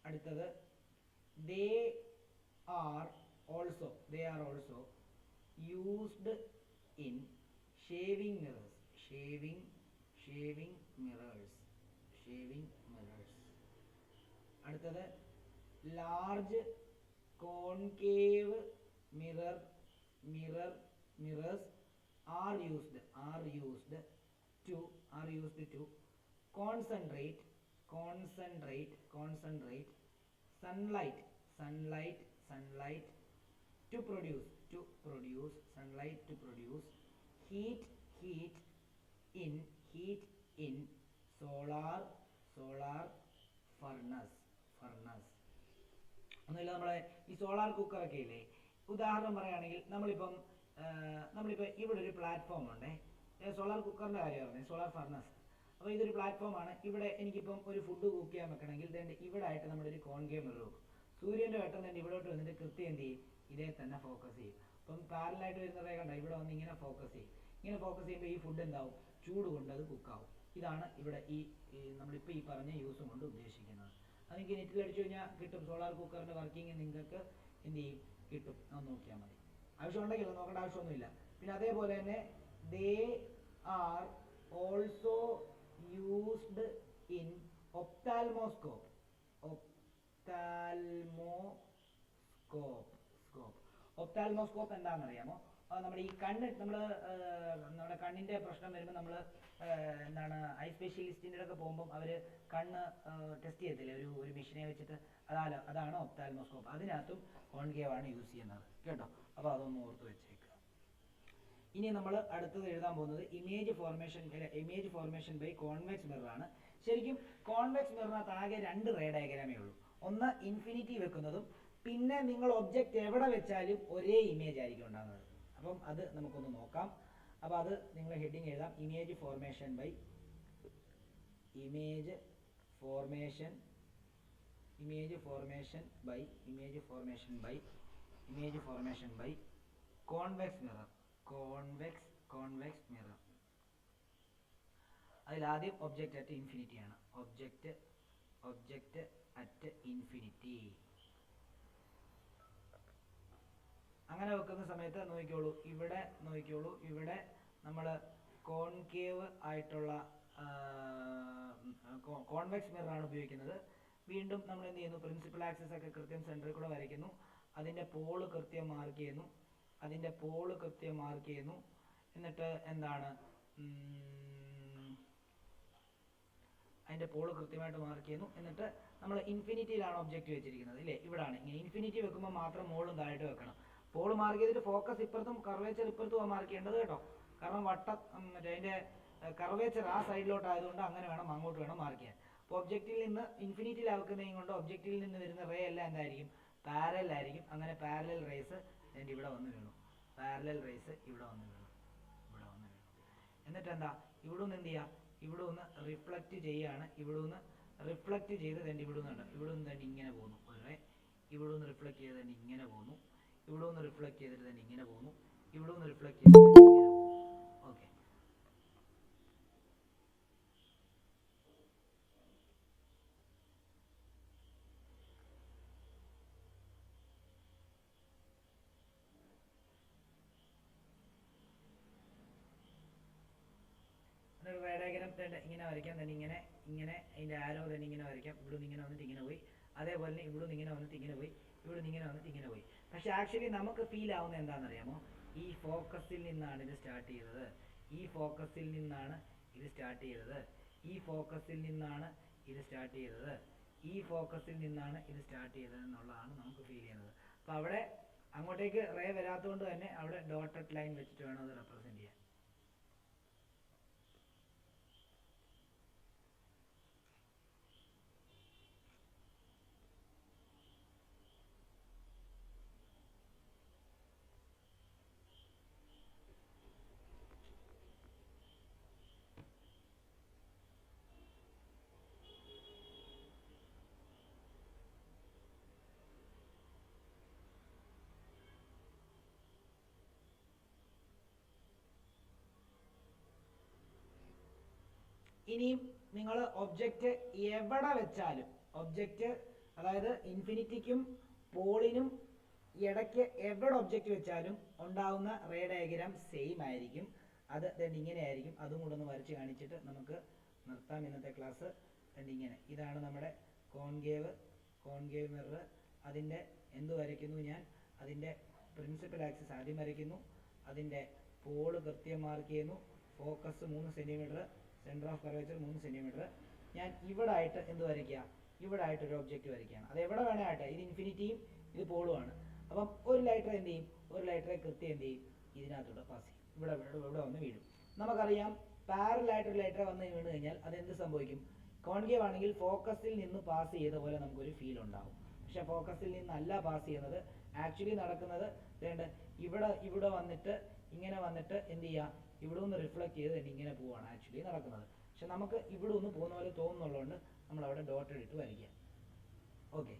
അടുത്തത് they are also used in shaving mirrors. അടുത്തത് large concave mirrors are used to concentrate sunlight to produce heat in solar furnace. ഒന്നുമില്ല, നമ്മളെ ഈ സോളാർ കുക്കറൊക്കെ ഇല്ലേ, ഉദാഹരണം പറയുകയാണെങ്കിൽ നമ്മളിപ്പം ഇവിടെ ഒരു പ്ലാറ്റ്ഫോം ഉണ്ട്. സോളാർ കുക്കറിൻ്റെ കാര്യം പറഞ്ഞത്, സോളാർ ഫർണസ്. അപ്പോൾ ഇതൊരു പ്ലാറ്റ്ഫോമാണ്. ഇവിടെ എനിക്കിപ്പം ഒരു ഫുഡ് കുക്ക് ചെയ്യാൻ വെക്കണമെങ്കിൽ ഇവിടെ ആയിട്ട് നമ്മളൊരു കോൺകേവ് മിറർ വെക്കും. സൂര്യൻ്റെ വെട്ടം തന്നെ ഇവിടോട്ട് വന്നിട്ട് കൃത്യം എന്ത് ചെയ്യും? ഇതേ തന്നെ ഫോക്കസ് ചെയ്യും. അപ്പം പാരലായിട്ട് വരുന്ന റേ കണ്ട ഇവിടെ വന്ന് ഇങ്ങനെ ഫോക്കസ് ചെയ്യും. ഇങ്ങനെ ഫോക്കസ് ചെയ്യുമ്പോൾ ഈ ഫുഡ് എന്താവും? ചൂട് കൊണ്ട് അത് കുക്കാവും. ഇതാണ് ഇവിടെ നമ്മളിപ്പോൾ ഈ പറഞ്ഞ യൂസും കൊണ്ട് ഉദ്ദേശിക്കുന്നത്. അത് നിങ്ങൾക്ക് നെറ്റിൽ അടിച്ചു കഴിഞ്ഞാൽ കിട്ടും. സോളാർ കുക്കറിൻ്റെ വർക്കിംഗ് നിങ്ങൾക്ക് എന്ത് ചെയ്യും? കിട്ടും. അത് നോക്കിയാൽ മതി. ആവശ്യമുണ്ടെങ്കിൽ നോക്കേണ്ട ആവശ്യമൊന്നുമില്ല. പിന്നെ അതേപോലെ തന്നെ they are also used in ophthalmoscope. ഒപ്താൽമോസ്കോപ്പ് എന്താണെന്നറിയാമോ? നമ്മുടെ ഈ കണ്ണ്, നമ്മുടെ കണ്ണിൻ്റെ പ്രശ്നം വരുമ്പോൾ നമ്മൾ എന്താണ് ഐ സ്പെഷ്യലിസ്റ്റിൻ്റെ ഒക്കെ പോകുമ്പം അവർ കണ്ണ് ടെസ്റ്റ് ചെയ്യത്തില്ലേ ഒരു മെഷീനെ വെച്ചിട്ട്? അതാണ് ഒപ്താൽമോസ്കോപ്പ്. അതിനകത്തും കോൺകേവ് ആണ് യൂസ് ചെയ്യുന്നത് കേട്ടോ. അപ്പോൾ അതൊന്ന് ഓർത്ത് വെച്ചേക്കുക. ഇനി നമ്മൾ അടുത്തത് എഴുതാൻ പോകുന്നത് image formation by convex mirror ആണ്. ശരിക്കും കോൺവെക്സ് മിററിനകത്ത് ആകെ 2 റേ ഡയഗ്രാമേ ഉള്ളൂ. ഒന്ന് ഇൻഫിനിറ്റി വെക്കുന്നതും പിന്നെ നിങ്ങൾ ഒബ്ജക്റ്റ് എവിടെ വെച്ചാലും ഒരേ ഇമേജ് ആയിരിക്കും ഉണ്ടാകുന്നത്. അപ്പം അത് നമുക്കൊന്ന് നോക്കാം. അപ്പോൾ അത് നിങ്ങൾ ഹെഡിങ് എഴുതാം, image formation by convex mirror. അതിലാദ്യം ഒബ്ജക്റ്റ് അറ്റ് ഇൻഫിനിറ്റി ആണ്. Object at infinity. അങ്ങനെ വെക്കുന്ന സമയത്ത് നോക്കിക്കോളൂ, ഇവിടെ നമ്മൾ കോൺകേവ് ആയിട്ടുള്ള കോൺവെക്സ് മിററാണ് ഉപയോഗിക്കുന്നത്. വീണ്ടും നമ്മൾ എന്ത് ചെയ്യുന്നു, പ്രിൻസിപ്പൽ ആക്സിസ് ഒക്കെ കൃത്യം സെൻറ്ററിൽ കൂടെ വരയ്ക്കുന്നു. അതിൻ്റെ പോള് കൃത്യം മാർക്ക് ചെയ്യുന്നു. എന്നിട്ട് എന്താണ്, അതിൻ്റെ പോള് കൃത്യമായിട്ട് മാർക്ക് ചെയ്യുന്നു. എന്നിട്ട് നമ്മൾ ഇൻഫിനിറ്റിയിലാണ് ഒബ്ജക്റ്റ് വെച്ചിരിക്കുന്നത് ഇല്ലേ, ഇവിടാണ്. ഇങ്ങനെ ഇൻഫിനിറ്റി വെക്കുമ്പോൾ മാത്രം മോളും താഴോട്ട് വെക്കണം. പോള് മാർക്ക് ചെയ്തിട്ട് ഫോക്കസ് ഇപ്പുറത്തും കർവേച്ചർ ഇപ്പുറത്തും മാർക്ക് ചെയ്യേണ്ടത് കേട്ടോ. കാരണം മറ്റേ അതിൻ്റെ കർവേച്ചർ ആ സൈഡിലോട്ട് ആയതുകൊണ്ട് അങ്ങനെ വേണം, അങ്ങോട്ട് വേണം മാർക്ക് ചെയ്യാൻ. അപ്പോൾ ഒബ്ജക്റ്റിൽ നിന്ന് ഇൻഫിനിറ്റിയിലാക്കുന്നതും കൊണ്ട് ഒബ്ജക്റ്റിൽ നിന്ന് വരുന്ന റേ എല്ലാം എന്തായിരിക്കും, പാരലൽ ആയിരിക്കും. അങ്ങനെ പാരലൽ റേസ് ഇവിടെ വന്ന് വീണു. എന്നിട്ട് എന്താ, ഇവിടെ നിന്ന് എന്ത് ചെയ്യുക, ഇവിടെ ഒന്ന് റിഫ്ലക്റ്റ് ചെയ്യുകയാണ്. ഇവിടെ നിന്ന് റിഫ്ലക്റ്റ് ചെയ്ത് തന്നെ ഇവിടെ നിന്ന് തന്നെ ഇങ്ങനെ പോകുന്നു ഒരു റേ. ഇവിടെ നിന്ന് റിഫ്ലക്റ്റ് ചെയ്ത് തന്നെ ഇങ്ങനെ പോകുന്നു. ഇവിടെ നിന്ന് റിഫ്ലക്റ്റ് ചെയ്തിട്ട് തന്നെ ഇങ്ങനെ പോകുന്നു. ഇവിടെ നിന്ന് റിഫ്ലക്റ്റ് ചെയ്തിട്ട് ഇങ്ങനെ പോകുന്നു. ഓക്കെ, റേ ഡയഗ്രം ഇങ്ങനെ വരയ്ക്കാം. തന്നെ ഇങ്ങനെ അതിൻ്റെ ആരോ തന്നെ ഇങ്ങനെ വരയ്ക്കാം. ഇവിടെ നിന്ന് ഇങ്ങനെ വന്നിട്ട് ഇങ്ങനെ പോയി. അതേപോലെ തന്നെ ഇവിടെ നിന്ന് ഇങ്ങനെ വന്നിട്ട് ഇങ്ങനെ പോയി. ഇവിടെ നിന്ന് ഇങ്ങനെ വന്നിട്ട് ഇങ്ങനെ പോയി. പക്ഷെ ആക്ച്വലി നമുക്ക് ഫീൽ ആവുന്നത് എന്താണെന്നറിയാമോ, ഈ ഫോക്കസിൽ നിന്നാണ് ഇത് സ്റ്റാർട്ട് ചെയ്തത്. ഈ ഫോക്കസിൽ നിന്നാണ് ഇത് സ്റ്റാർട്ട് ചെയ്തത് എന്നുള്ളതാണ് നമുക്ക് ഫീൽ ചെയ്യുന്നത്. അപ്പോൾ അവിടെ അങ്ങോട്ടേക്ക് റേ വരാത്തതുകൊണ്ട് തന്നെ അവിടെ ഡോട്ടഡ് ലൈൻ വെച്ചിട്ട് വേണം അത് റെപ്രസെൻറ്റ് ചെയ്യാൻ. ഇനിയും നിങ്ങൾ ഒബ്ജക്റ്റ് എവിടെ വെച്ചാലും, ഒബ്ജക്റ്റ് അതായത് ഇൻഫിനിറ്റിക്കും പോളിനും ഇടയ്ക്ക് എവിടെ ഒബ്ജക്റ്റ് വെച്ചാലും ഉണ്ടാവുന്ന റേ ഡയഗ്രാം സെയിം ആയിരിക്കും. അത് ഇങ്ങനെ ആയിരിക്കും. അതും കൂടെ ഒന്ന് വരച്ച് കാണിച്ചിട്ട് നമുക്ക് നിർത്താം ഇന്നത്തെ ക്ലാസ്. ഇങ്ങനെ ഇതാണ് നമ്മുടെ കോൺകേവ് മിറർ. അതിൻ്റെ എന്ത് വരയ്ക്കുന്നു ഞാൻ, അതിൻ്റെ പ്രിൻസിപ്പൽ ആക്സിസ് ആദ്യം വരയ്ക്കുന്നു. അതിൻ്റെ പോള് കൃത്യം മാർക്ക് ചെയ്യുന്നു. Focus 3 centimetre, centre of curvature 3 centimetre. ഞാൻ ഇവിടെ ആയിട്ട് എന്ത് വരയ്ക്കുക, ഇവിടെ ആയിട്ട് ഒരു ഒബ്ജക്റ്റ് വരയ്ക്കുകയാണ്. അത് എവിടെ വേണേ ആട്ടെ, ഇത് ഇൻഫിനിറ്റിയും ഇത് പോളുമാണ്. അപ്പം ഒരു ലൈറ്റർ എന്ത് ചെയ്യും, ഒരു ലൈറ്ററെ കൃത്യം എന്ത് ചെയ്യും, ഇതിനകത്തൂടെ പാസ് ചെയ്യും. ഇവിടെ വന്ന് വീഴും. നമുക്കറിയാം പാരലായിട്ടൊരു ലൈറ്റർ വന്ന് വീണ് കഴിഞ്ഞാൽ അതെന്ത് സംഭവിക്കും, കോൺകേവ് ആണെങ്കിൽ ഫോക്കസിൽ നിന്ന് പാസ് ചെയ്ത പോലെ നമുക്കൊരു ഫീൽ ഉണ്ടാവും. പക്ഷെ ഫോക്കസിൽ നിന്നല്ല പാസ് ചെയ്യുന്നത്. ആക്ച്വലി നടക്കുന്നത് ഇവിടെ വന്നിട്ട് ഇങ്ങനെ വന്നിട്ട് എന്ത് ചെയ്യുക, ഇവിടെ ഒന്ന് റിഫ്ലക്റ്റ് ചെയ്ത് തന്നെ ഇങ്ങനെ പോവാണ് ആക്ച്വലി നടക്കുന്നത്. പക്ഷെ നമുക്ക് ഇവിടെ ഒന്ന് പോകുന്ന പോലെ തോന്നുന്നുള്ളതുകൊണ്ട് നമ്മൾ അവിടെ ഡോട്ട് ഇട്ട് വരയ്ക്കുക. ഓക്കെ,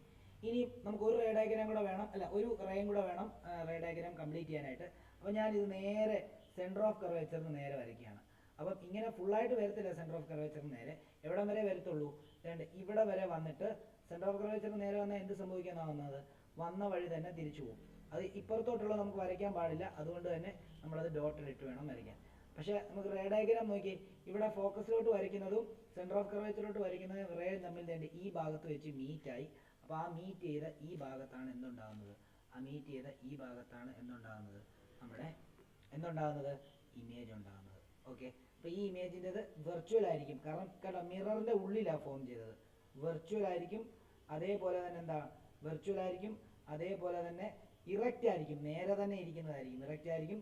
ഇനി നമുക്ക് ഒരു റേ ഡയഗ്രാം കൂടെ വേണം, ഒരു റേയും കൂടെ വേണം റേ ഡയഗ്രാം കംപ്ലീറ്റ് ചെയ്യാനായിട്ട്. അപ്പോൾ ഞാനിത് നേരെ സെൻറ്റർ ഓഫ് കർവേച്ചറിന് നേരെ വരയ്ക്കുകയാണ്. അപ്പം ഇങ്ങനെ ഫുള്ളായിട്ട് വരത്തില്ല, സെൻറ്റർ ഓഫ് കർവേച്ചറിന് നേരെ എവിടം വരെ വരത്തുള്ളൂ, ഇവിടെ വരെ വന്നിട്ട് സെൻറ്റർ ഓഫ് കർവേച്ചറിന് നേരെ വന്നാൽ എന്ത് സംഭവിക്കാനാവുന്നത്, വന്ന വഴി തന്നെ തിരിച്ചു പോകും. അത് ഇപ്പുറത്തോട്ടുള്ള നമുക്ക് വരയ്ക്കാൻ പാടില്ല. അതുകൊണ്ട് തന്നെ നമ്മളത് ഡോട്ട് ഇട്ട് വേണം വരയ്ക്കാൻ. പക്ഷേ നമുക്ക് റേ ഡയഗ്രാം നോക്കി, ഇവിടെ ഫോക്കസിലോട്ട് വരയ്ക്കുന്നതും സെൻറ്റർ ഓഫ് കർവേച്ചറിലോട്ട് വരയ്ക്കുന്നതും റേ തമ്മിൽ തന്നെ ഈ ഭാഗത്ത് വെച്ച് മീറ്റായി. അപ്പോൾ ആ മീറ്റ് ചെയ്ത ഈ ഭാഗത്താണ് എന്തുണ്ടാകുന്നത്, നമ്മുടെ ഇമേജ് ഉണ്ടാകുന്നത്. ഓക്കെ, അപ്പോൾ ഈ ഇമേജിൻ്റെത് വെർച്വൽ ആയിരിക്കും. കാരണം മിററിൻ്റെ ഉള്ളിലാണ് ഫോം ചെയ്തത്. വെർച്വൽ ആയിരിക്കും. അതേപോലെ തന്നെ ഇറക്റ്റ് ആയിരിക്കും, നേരെ തന്നെ ഇരിക്കുന്നതായിരിക്കും. ഇറക്റ്റ് ആയിരിക്കും,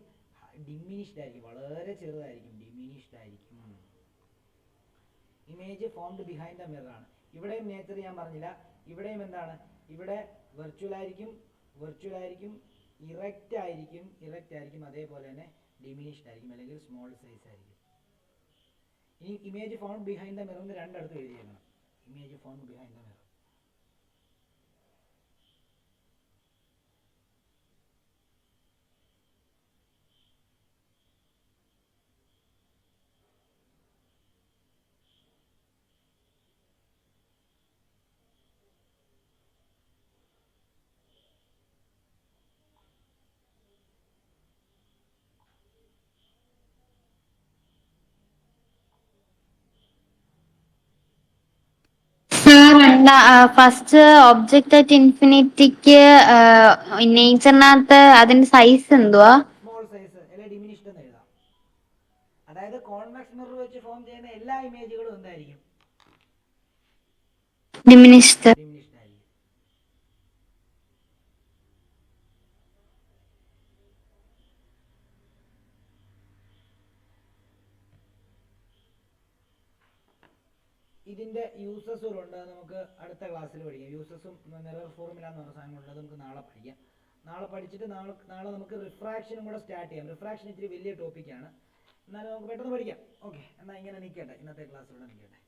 ഡിമിനിഷ്ഡ് ആയിരിക്കും, വളരെ ചെറുതായിരിക്കും, ഡിമിനിഷ്ഡ് ആയിരിക്കും. Image formed behind the mirror ആണ്. ഇവിടെയും നേച്ചർ ഞാൻ പറഞ്ഞില്ല. ഇവിടെയും എന്താണ്, ഇവിടെ വെർച്വൽ ആയിരിക്കും, ഇറക്റ്റ് ആയിരിക്കും, അതേപോലെ തന്നെ ഡിമിനിഷ്ഡ് ആയിരിക്കും, അല്ലെങ്കിൽ സ്മോൾ സൈസ് ആയിരിക്കും. ഇനി ഇമേജ് ഫോംഡ് ബിഹൈൻഡ് ദ മിററിന് രണ്ടിടത്ത് എഴുതിയേക്കണം. Image formed behind the mirror. First object at ഇൻഫിനിറ്റിക്ക് നേച്ചറിനകത്ത് അതിന്റെ സൈസ് എന്തുവാ? സ്മോൾ സൈസ് അല്ലെ ഡിമിനിഷ്ഡ് എന്ന് എഴുതാം. അതായത് കോൺവെക്സ് മിറർ വെച്ച് ഫോം ചെയ്യുന്ന എല്ലാ ഇമേജുകളും എന്തായിരിക്കും? ഡിമിനിഷ്ഡ്. ഡിമിനിഷ്ഡ് ആയിരിക്കും. ഇതിന്റെ യൂസസുകളുണ്ട്, നമുക്ക് അടുത്ത ക്ലാസ്സിൽ പഠിക്കാം. യൂസസും മിറർ ഫോർമുല എന്ന് പറഞ്ഞ സാധനങ്ങളുണ്ട്, നമുക്ക് നാളെ പഠിക്കാം. നാളെ പഠിച്ചിട്ട് നാളെ നമുക്ക് റിഫ്രാക്ഷനും കൂടെ സ്റ്റാർട്ട് ചെയ്യാം. റിഫ്രാക്ഷൻ ഇച്ചിരി വലിയ ടോപ്പിക്കാണ്, എന്നാലും നമുക്ക് പെട്ടെന്ന് പഠിക്കാം. ഓക്കെ, എന്നാൽ ഇങ്ങനെ നിൽക്കട്ടെ, ഇന്നത്തെ ക്ലാസ് ഇവിടെ നിൽക്കട്ടെ.